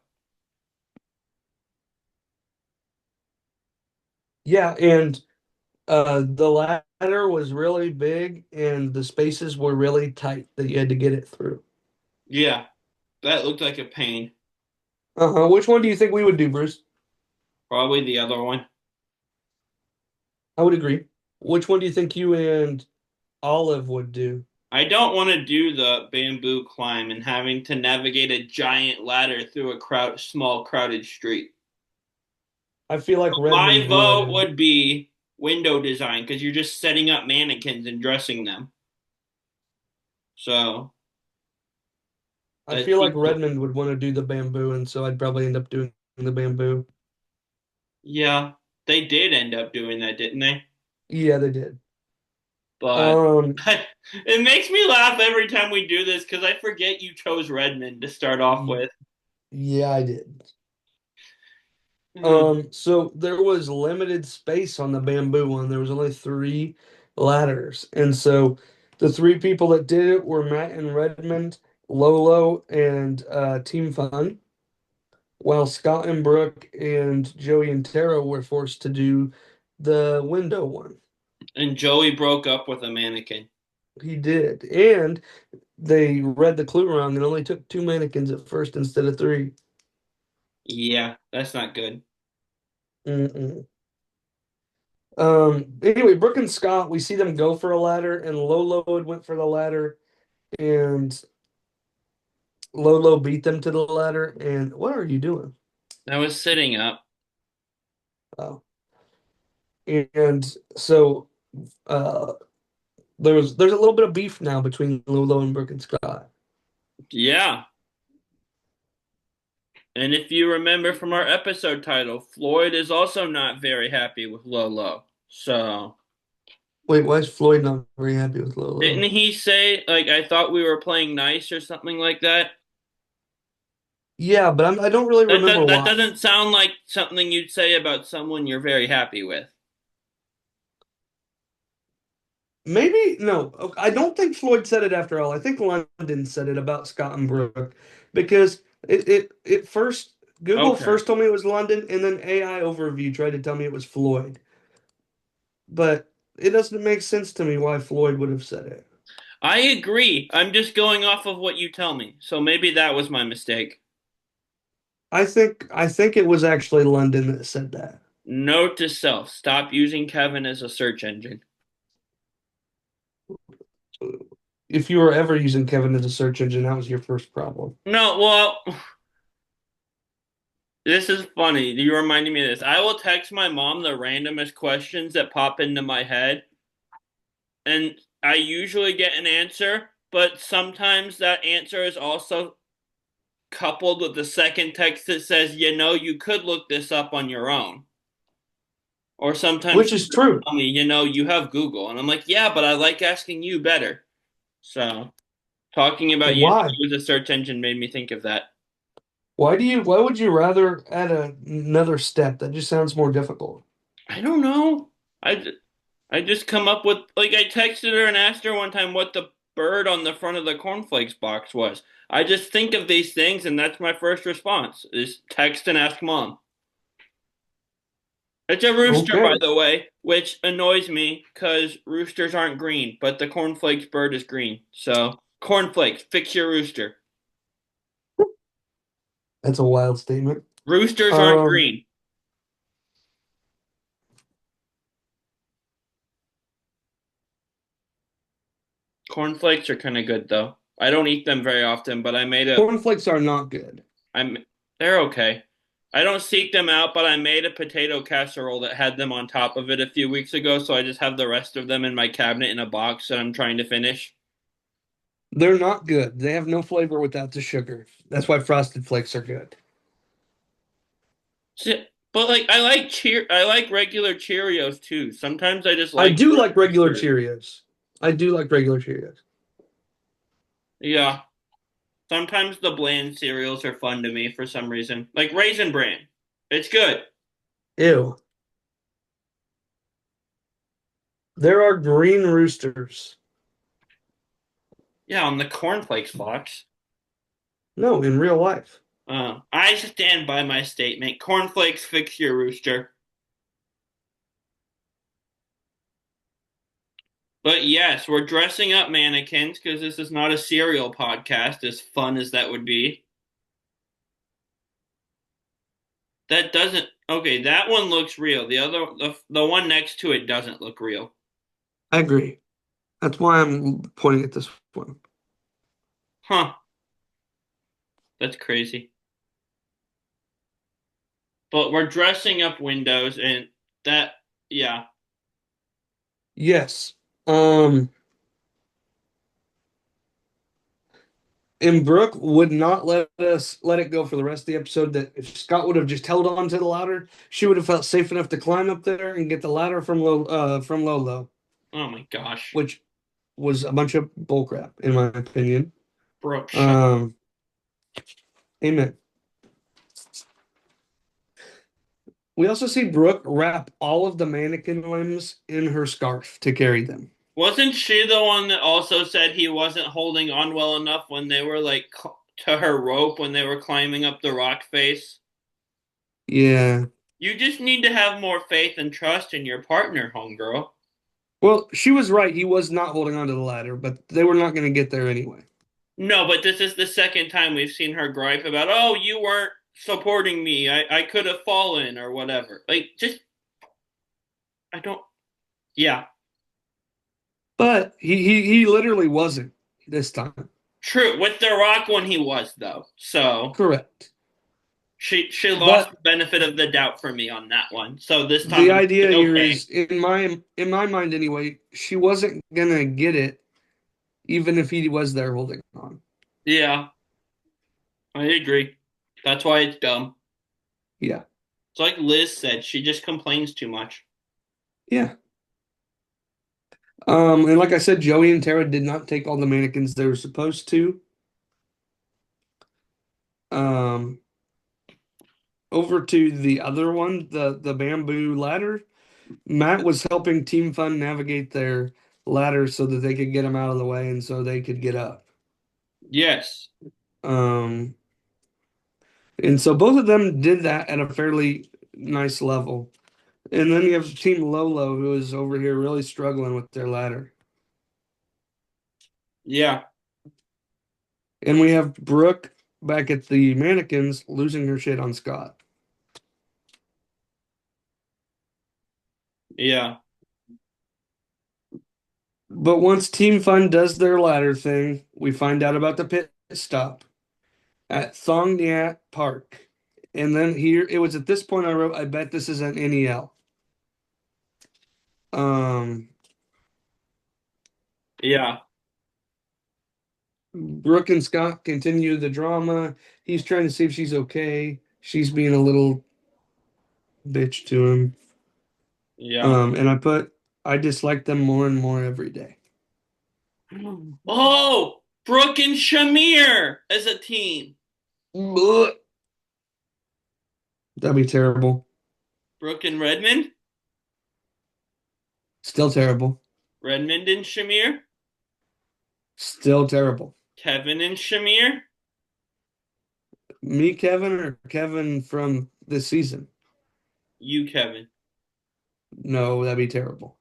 Yeah, and the ladder was really big and the spaces were really tight that you had to get it through. Yeah, that looked like a pain. Uh-huh. Which one do you think we would do, Bruce? Probably the other one. I would agree. Which one do you think you and Olive would do? I don't want to do the bamboo climb and having to navigate a giant ladder through a small crowded street. I feel like My Redmond vote would. would be window design because you're just setting up mannequins and dressing them. So I that feel like seems, Redmond would want to do the bamboo, and so I'd probably end up doing the bamboo. yeah, they did end up doing that, didn't they? Yeah, they did. But Um, it makes me laugh every time we do this because I forget you chose Redmond to start off y- with. yeah, I did. Hmm. So there was limited space on the bamboo one. There was only three ladders. And so the three people that did it were Matt and Redmond, Lolo, and Team Fun, while Scott and Brooke and Joey and Tara were forced to do the window one. And Joey broke up with a mannequin. He did. And they read the clue wrong and only took two mannequins at first instead of three. Yeah, that's not good. Mm-mm. Anyway, Brooke and Scott, we see them go for a ladder, and Lolo had went for the ladder, and Lolo beat them to the ladder. And what are you doing? I was sitting up. Oh, and so uh, there's a little bit of beef now between Lolo and Brooke and Scott, Yeah. And if you remember from our episode title, Floyd is also not very happy with Lolo. So, Wait, why is Floyd not very happy with didn't Lolo? he say, like, I thought we were playing nice or something like that? Yeah, but I don't really remember That why. doesn't sound like something you'd say about someone you're very happy with. Maybe no, I don't think Floyd said it after all. I think London said it about Scott and Brooke because it first Google Okay. first told me it was London, and then AI overview tried to tell me it was Floyd. But it doesn't make sense to me why Floyd would have said it. I agree. I'm just going off of what you tell me. So maybe that was my mistake. I think it was actually London that said that. Note to self, stop using Kevin as a search engine. If you were ever using Kevin as a search engine, that was your first problem. No, well, this is funny. You reminded me of this. I will text my mom the randomest questions that pop into my head, and I usually get an answer, but sometimes that answer is also coupled with the second text that says, you could look this up on your own. Or sometimes Which is she'll true. tell me, you have Google. And I'm like, yeah, but I like asking you better. So talking about Why? YouTube as a search engine made me think of that. Why would you rather add another step? That just sounds more difficult. I don't know. I just come up with like I texted her and asked her one time what the bird on the front of the cornflakes box was. I just think of these things and that's my first response is text and ask mom. It's a rooster, by Okay. the way, which annoys me because roosters aren't green, but the cornflakes bird is green. So, cornflakes, fix your rooster. That's a wild statement. Roosters aren't Um, green. Cornflakes are kind of good though. I don't eat them very often, but cornflakes are not good. I'm, they're okay. I don't seek them out, but I made a potato casserole that had them on top of it a few weeks ago, so I just have the rest of them in my cabinet in a box that I'm trying to finish. They're not good. They have no flavor without the sugar. That's why Frosted Flakes are good. But like I like regular Cheerios too. Sometimes I just I like do like regular Roosters. Cheerios. I do like regular Cheerios. Yeah. Sometimes the bland cereals are fun to me for some reason. Like Raisin Bran. It's good. Ew. There are green roosters. Yeah, on the cornflakes box. No, in real life. I stand by my statement. Cornflakes fix your rooster. But yes, we're dressing up mannequins because this is not a cereal podcast, as fun as that would be. That doesn't. Okay, that one looks real. The one next to it doesn't look real. I agree. That's why I'm pointing at this one. Huh, that's crazy. But we're dressing up windows and that, yeah. Yes. Um, and Brooke would not let it go for the rest of the episode that if Scott would have just held on to the ladder, she would have felt safe enough to climb up there and get the ladder from Lolo, Oh my gosh. which was a bunch of bullcrap, in my opinion. Brooke, shut. Um, amen. We also see Brooke wrap all of the mannequin limbs in her scarf to carry them. Wasn't she the one that also said he wasn't holding on well enough when they were like to her rope when they were climbing up the rock face? Yeah. You just need to have more faith and trust in your partner, homegirl. Well, she was right. He was not holding onto the ladder, but they were not going to get there anyway. No, but this is the second time we've seen her gripe about, oh, you weren't supporting me. I could have fallen or whatever. Like, just, I don't, yeah. But he literally wasn't this time. True. With The Rock when he was, though. So Correct. she lost But the benefit of the doubt for me on that one. So this time the I'm idea like, here okay. is in my mind anyway, she wasn't gonna get it even if he was there holding on. Yeah, I agree. That's why it's dumb. Yeah. It's like Liz said, she just complains too much. Yeah. And like I said, Joey and Tara did not take all the mannequins they were supposed to. Um, over to the other one, the bamboo ladder. Matt was helping Team Fun navigate their ladder so that they could get them out of the way and so they could get up. Yes. Um, and so both of them did that at a fairly nice level. And then you have Team Lolo who is over here really struggling with their ladder. Yeah. And we have Brooke back at the mannequins losing her shit on Scott. Yeah. But once Team Fun does their ladder thing, we find out about the pit stop at Thong Nyat Park. And then here, it was at this point I wrote, I bet this is an NEL. Um, Yeah. Brooke and Scott continue the drama. He's trying to see if she's okay. She's being a little bitch to him. Yeah. And I dislike them more and more every day. Oh, Brooke and Shamir as a team. Ugh. That'd be terrible. Brooke and Redmond. Still terrible. Redmond and Shamir. Still terrible. Kevin and Shamir. Me, Kevin, or Kevin from this season? You, Kevin. No, that'd be terrible.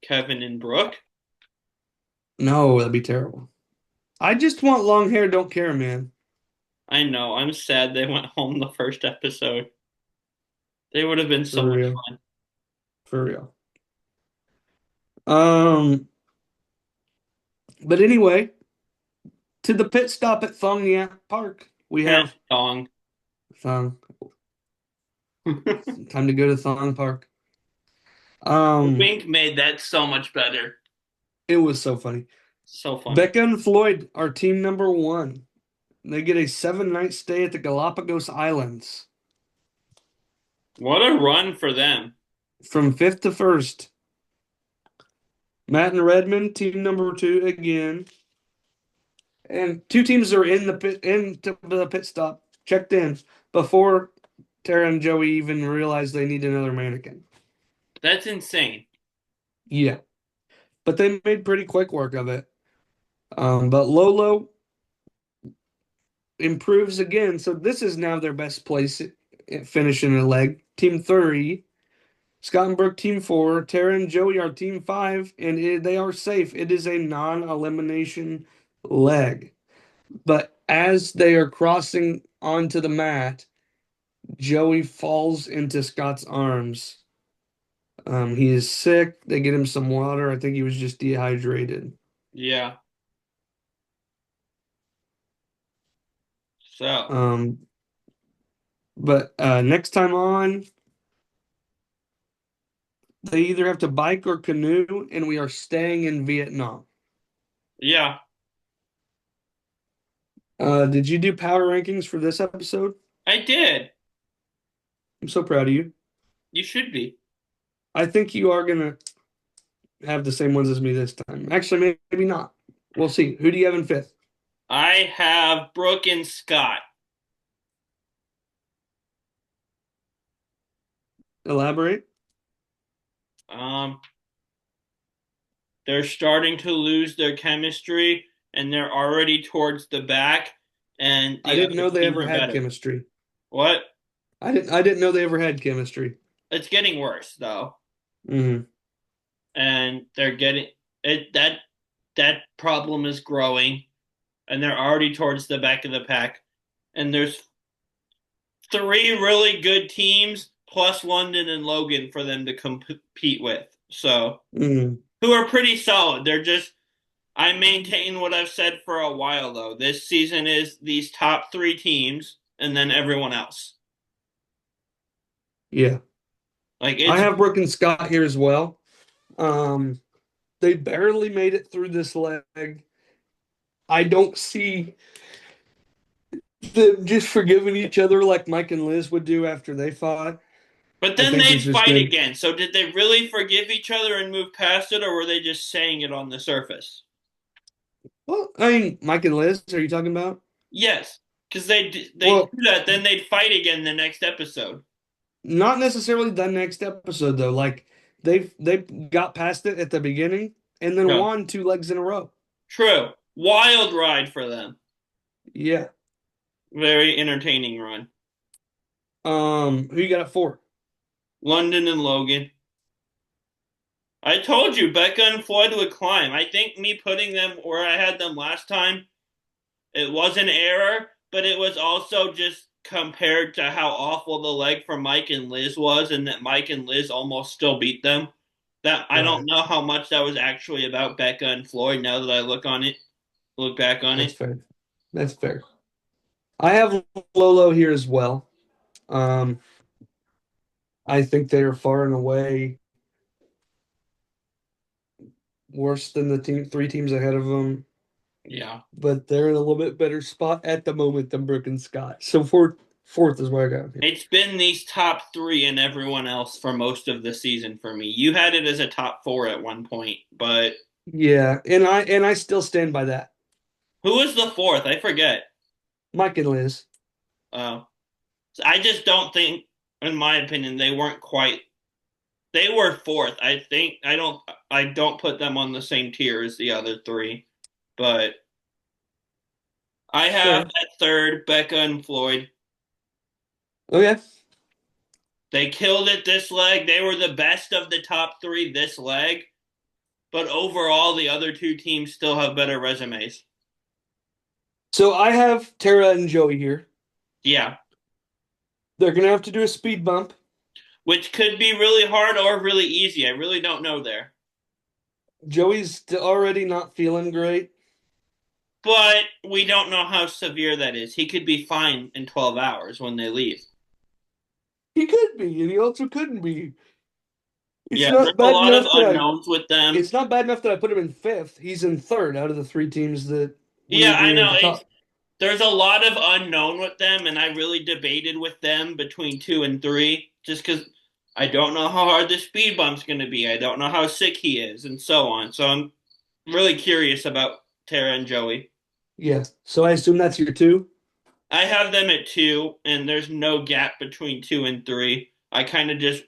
Kevin and Brooke. No, that'd be terrible. I just want long hair, don't care, man. I know. I'm sad they went home the first episode. They would have been so For much real. fun. For real. Um, but anyway, to the pit stop at Thong Nhat Park. We have Dong. Thong. Time to go to Thong Park. Wink made that so much better. It was so funny. So funny. Becca and Floyd are team number one. They get a 7-night stay at the Galapagos Islands What a run for them. from fifth to first. Matt and Redmond, team number two again. And two teams are into the pit stop, checked in before Tara and Joey even realized they need another mannequin. That's insane. Yeah, but they made pretty quick work of it. But Lolo improves again, so this is now their best place at finishing a leg. Team 3, Scott and Brooke team 4, Tara and Joey are team 5, and they are safe. It is a non-elimination leg. But as they are crossing onto the mat, Joey falls into Scott's arms. He is sick. They get him some water. I think he was just dehydrated. Yeah. So, Um, but next time on, they either have to bike or canoe, and we are staying in Vietnam. yeah, Did you do power rankings for this episode? I did. I'm so proud of you. You should be. I think you are gonna have the same ones as me this time. Actually, maybe not. We'll see. Who do you have in fifth? I have Brooke and Scott. Elaborate. Um, they're starting to lose their chemistry, and they're already towards the back, and I the didn't other know they teams ever are had better. chemistry. What? I didn't know they ever had chemistry. It's getting worse though, Hmm. and they're getting it. That problem is growing, and they're already towards the back of the pack. And there's three really good teams plus London and Logan for them to compete with. So, Hmm. who are pretty solid. They're just I maintain what I've said for a while though. This season is these top three teams and then everyone else. Yeah. Like I it's have Brooke and Scott here as well. Um, they barely made it through this leg. I don't see them just forgiving each other like Mike and Liz would do after they fought. but I then think they'd it's just fight gonna. again. So did they really forgive each other and move past it, or were they just saying it on the surface? Well, I mean, Mike and Liz, are you talking about? Yes, because they do Well, that, then they'd fight again the next episode. not necessarily the next episode though. Like they got past it at the beginning and then No, won 2 legs in a row. true. Wild ride for them. Yeah. Very entertaining run. Who you got at 4? London and Logan. I told you Becca and Floyd would climb. I think me putting them where I had them last time, it was an error, but it was also just compared to how awful the leg for Mike and Liz was, and that Mike and Liz almost still beat them. That I don't Right. know how much that was actually about Becca and Floyd now that I look back on That's it. fair. That's fair. I have Lolo here as well. Um, I think they are far and away worse than the 3 teams ahead of them, Yeah. but they're in a little bit better spot at the moment than Brook and Scott. So fourth is what I got here. It's been these top three and everyone else for most of the season for me. You had it as a top four at one point, but Yeah, and I still stand by that. who was the fourth? I forget. Mike and Liz. Uh, I just don't think, in my opinion, they weren't quite. They were fourth. I think I don't put them on the same tier as the other three, but I have Fair. at third Becca and Floyd. Okay. They killed it this leg. They were the best of the top three this leg, but overall, the other two teams still have better resumes. So I have Tara and Joey here. Yeah, They're gonna have to do a speed bump. which could be really hard or really easy. I really don't know there. Joey's already not feeling great. But we don't know how severe that is. He could be fine in 12 hours when they leave. He could be, and he also couldn't be. It's Yeah, there's not a bad lot of enough that I unknowns with them. it's not bad enough that I put him in fifth. He's in third out of the 3 teams that we Yeah, I agree are at know. the top. There's a lot of unknown with them, and I really debated with them between two and three, just because I don't know how hard the speed bump's going to be. I don't know how sick he is, and so on. So I'm really curious about Tara and Joey. Yeah. So I assume that's your 2. I have them at two, and there's no gap between two and three. I kind of just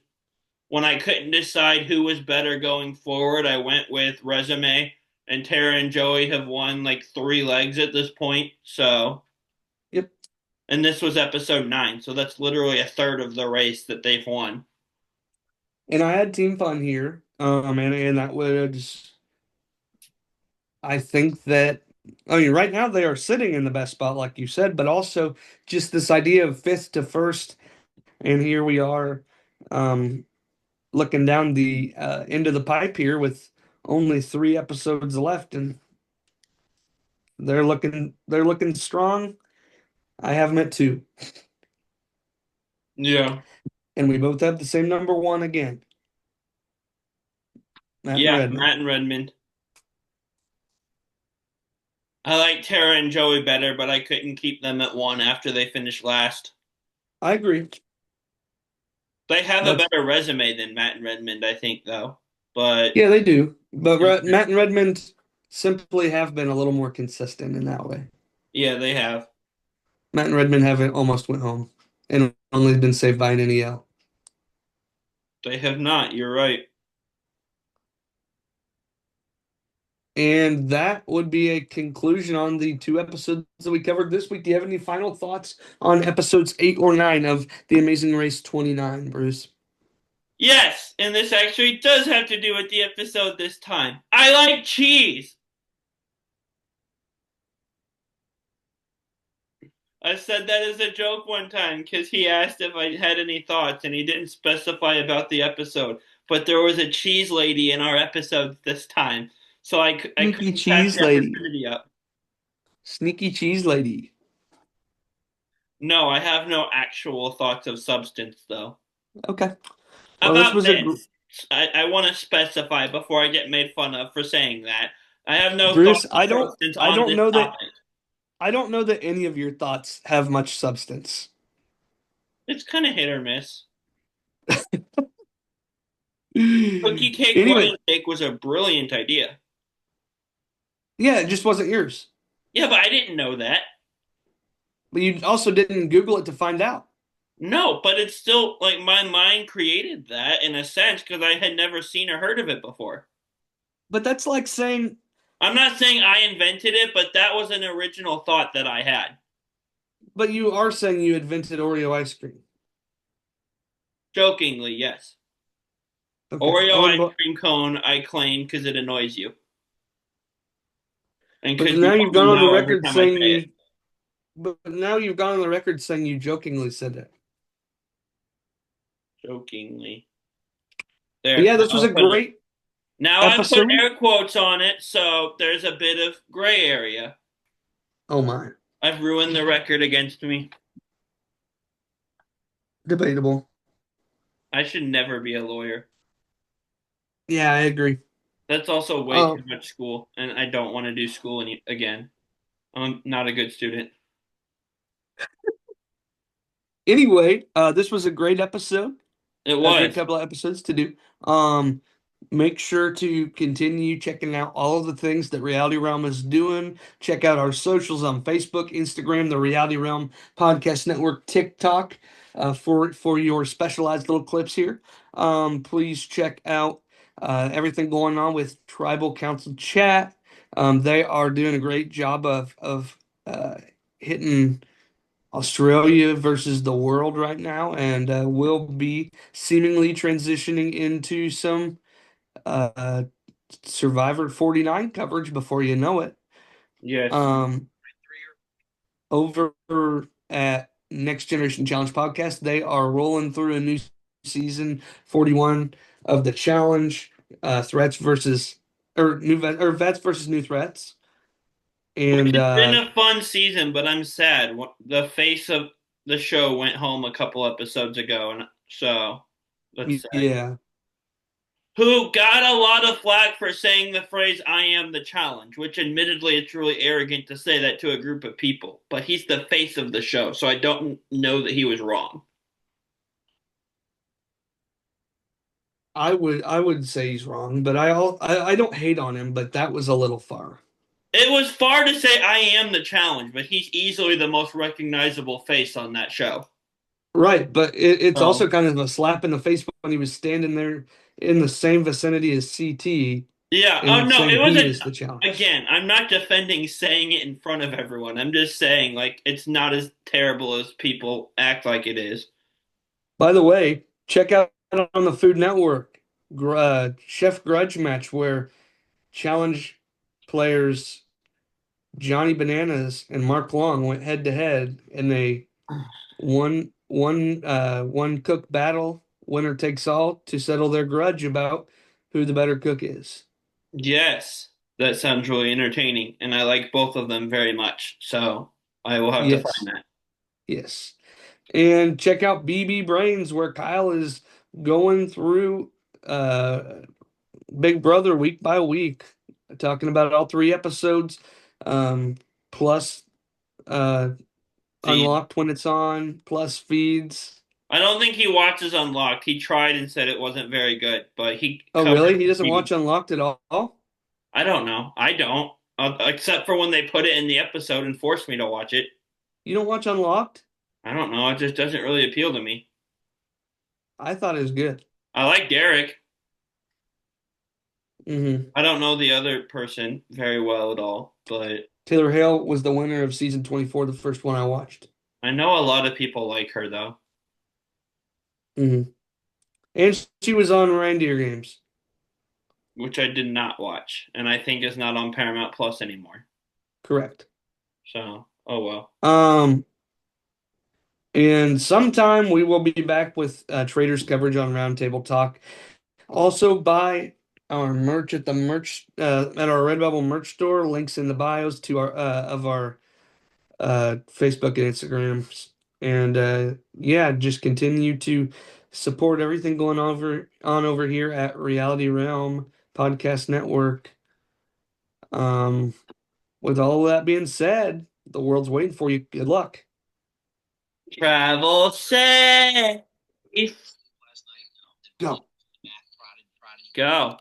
When I couldn't decide who was better going forward, I went with resume, and Tara and Joey have won like three legs at this point. So, Yep. and this was episode 9, so that's literally a third of the race that they've won. And I had Team Fun here. And that was, I think that, I mean, right now they are sitting in the best spot, like you said, but also just this idea of fifth to first. And here we are, um, looking down the end of the pipe here with only 3 episodes left, and they're looking strong. I have them at 2, Yeah. and we both have the same number 1 again, Matt and Yeah, Redmond. Matt and Redmond. I like Tara and Joey better, but I couldn't keep them at 1 after they finished last. I agree. They have a That's better resume than Matt and Redmond, I think, though. But Yeah, they do. But Matt and Redmond simply have been a little more consistent in that way. yeah, they have. Matt and Redmond haven't almost went home and only been saved by an NEL. They have not. You're right. And that would be a conclusion on the 2 episodes that we covered this week. Do you have any final thoughts on episodes 8 or 9 of The Amazing Race 29, Bruce? Yes, and this actually does have to do with the episode this time. I like cheese. I said that as a joke one time because he asked if I had any thoughts and he didn't specify about the episode. But there was a cheese lady in our episodes this time. So I Sneaky couldn't pass cheese the lady. opportunity up. Sneaky cheese lady. No, I have no actual thoughts of substance, though. Okay. Well, this About was this, I want to specify before I get made fun of for saying that. I have no thoughts Bruce, of I don't substance I on don't this know that topic. I don't know that any of your thoughts have much substance. It's kind of hit or miss. Cookie cake, Anyway, wedding cake was a brilliant idea. yeah, it just wasn't yours. Yeah, but I didn't know that. But you also didn't Google it to find out. No, but it's still like my mind created that in a sense because I had never seen or heard of it before. But that's like saying, I'm not saying I invented it, but that was an original thought that I had. but you are saying you invented Oreo ice cream. Jokingly, yes. Okay. Oreo ice cream cone, I claim because it annoys you. And But because you now you've want me gone to on the know every record time I say it. saying but now you've gone on the record saying you jokingly said it. Jokingly. But There. yeah, this was a great Now I put episode. air quotes on it, so there's a bit of gray area. Oh my. I've ruined the record against me. Debatable. I should never be a lawyer. Yeah, I agree. That's also way too Um, much school, and I don't want to do school again. I'm not a good student. anyway, this was a great episode. It A great was. couple of episodes to do. Um, Make sure to continue checking out all of the things that Reality Realm is doing. Check out our socials on Facebook, Instagram, the Reality Realm Podcast Network, TikTok, for your specialized little clips here. Please check out everything going on with Tribal Council Chat. They are doing a great job of hitting Australia versus the world right now, and will be seemingly transitioning into some uh, Survivor 49 coverage before you know it. Yes. Um, Over at Next Generation Challenge Podcast, they are rolling through a new season 41 of the challenge, threats versus or vets versus new threats, Which and has been a fun season, but I'm sad. The face of the show went home a couple episodes ago, and so let's say. yeah. Who got a lot of flack for saying the phrase "I am the challenge," which admittedly it's really arrogant to say that to a group of people. But he's the face of the show, so I don't know that he was wrong. I would say he's wrong, but I don't hate on him, but that was a little far. It was far to say I am the challenge, but he's easily the most recognizable face on that show. Right, but it's also So kind of a slap in the face when he was standing there in the same vicinity as CT yeah. Oh and no, it saying he wasn't. is the challenge. Again, I'm not defending saying it in front of everyone. I'm just saying like it's not as terrible as people act like it is. By the way, check out on the Food Network Chef Grudge match where challenge players Johnny Bananas and Mark Long went head to head and they one cook battle, winner takes all to settle their grudge about who the better cook is. Yes, that sounds really entertaining, and I like both of them very much. So I will have to find Yes, that. yes. And check out BB Brains where Kyle is going through uh Big Brother week by week, talking about all three episodes, um, plus uh Feed. Unlocked when it's on, plus feeds. I don't think he watches Unlocked. He tried and said it wasn't very good, but he Oh, covers really? He the doesn't feed. watch Unlocked at all? I don't know. I don't. Except for when they put it in the episode and forced me to watch it. You don't watch Unlocked? I don't know. It just doesn't really appeal to me. I thought it was good. I like Derek. Hmm. I don't know the other person very well at all, but Taylor Hale was the winner of season 24, the first one I watched. I know a lot of people like her though, Hmm. And she was on Reindeer Games. which I did not watch, and I think is not on Paramount Plus anymore. Correct. So, oh well. Um, and sometime we will be back with traders coverage on Roundtable Talk. Also buy our merch at the merch at our Redbubble merch store. Links in the bios to our of our Facebook and Instagrams. And yeah, just continue to support everything going over here at Reality Realm Podcast Network. Um, with all of that being said, the world's waiting for you. Good luck. Travel safe. Go. Go.